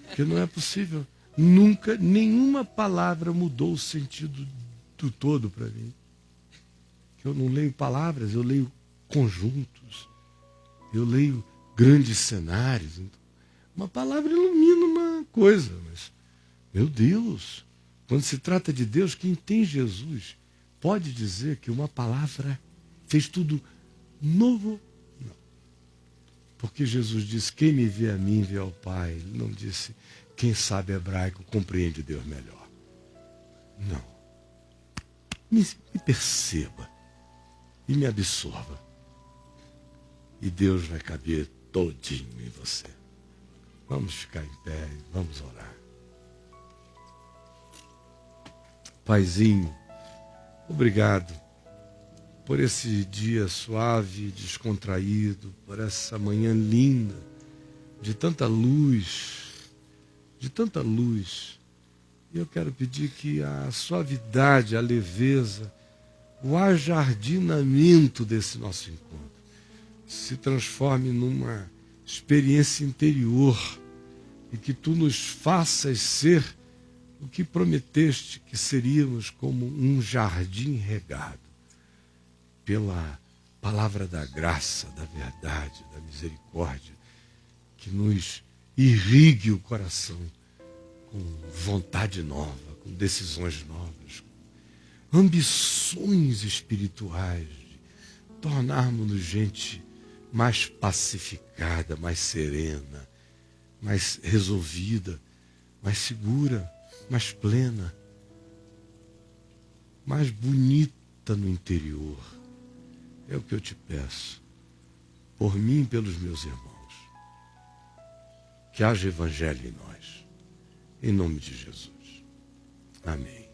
Porque não é possível. Nunca, nenhuma palavra mudou o sentido do todo para mim. Eu não leio palavras, eu leio conjuntos. Eu leio grandes cenários. Uma palavra ilumina uma coisa, mas, meu Deus, quando se trata de Deus, quem tem Jesus pode dizer que uma palavra fez tudo novo? Não. Porque Jesus disse, quem me vê a mim, vê ao Pai. Ele não disse, quem sabe hebraico compreende Deus melhor. Não. Me perceba e me absorva. E Deus vai caber todinho em você. Vamos ficar em pé, vamos orar. Paizinho, obrigado por esse dia suave, descontraído, por essa manhã linda, de tanta luz, E eu quero pedir que a suavidade, a leveza, o ajardinamento desse nosso encontro se transforme numa experiência interior e que tu nos faças ser o que prometeste que seríamos, como um jardim regado pela palavra da graça, da verdade, da misericórdia, que nos irrigue o coração com vontade nova, com decisões novas, com ambições espirituais, de tornarmos-nos gente mais pacificada, mais serena, mais resolvida, mais segura, mais plena, mais bonita no interior. É o que eu te peço, por mim e pelos meus irmãos. Que haja evangelho em nós. Em nome de Jesus. Amém.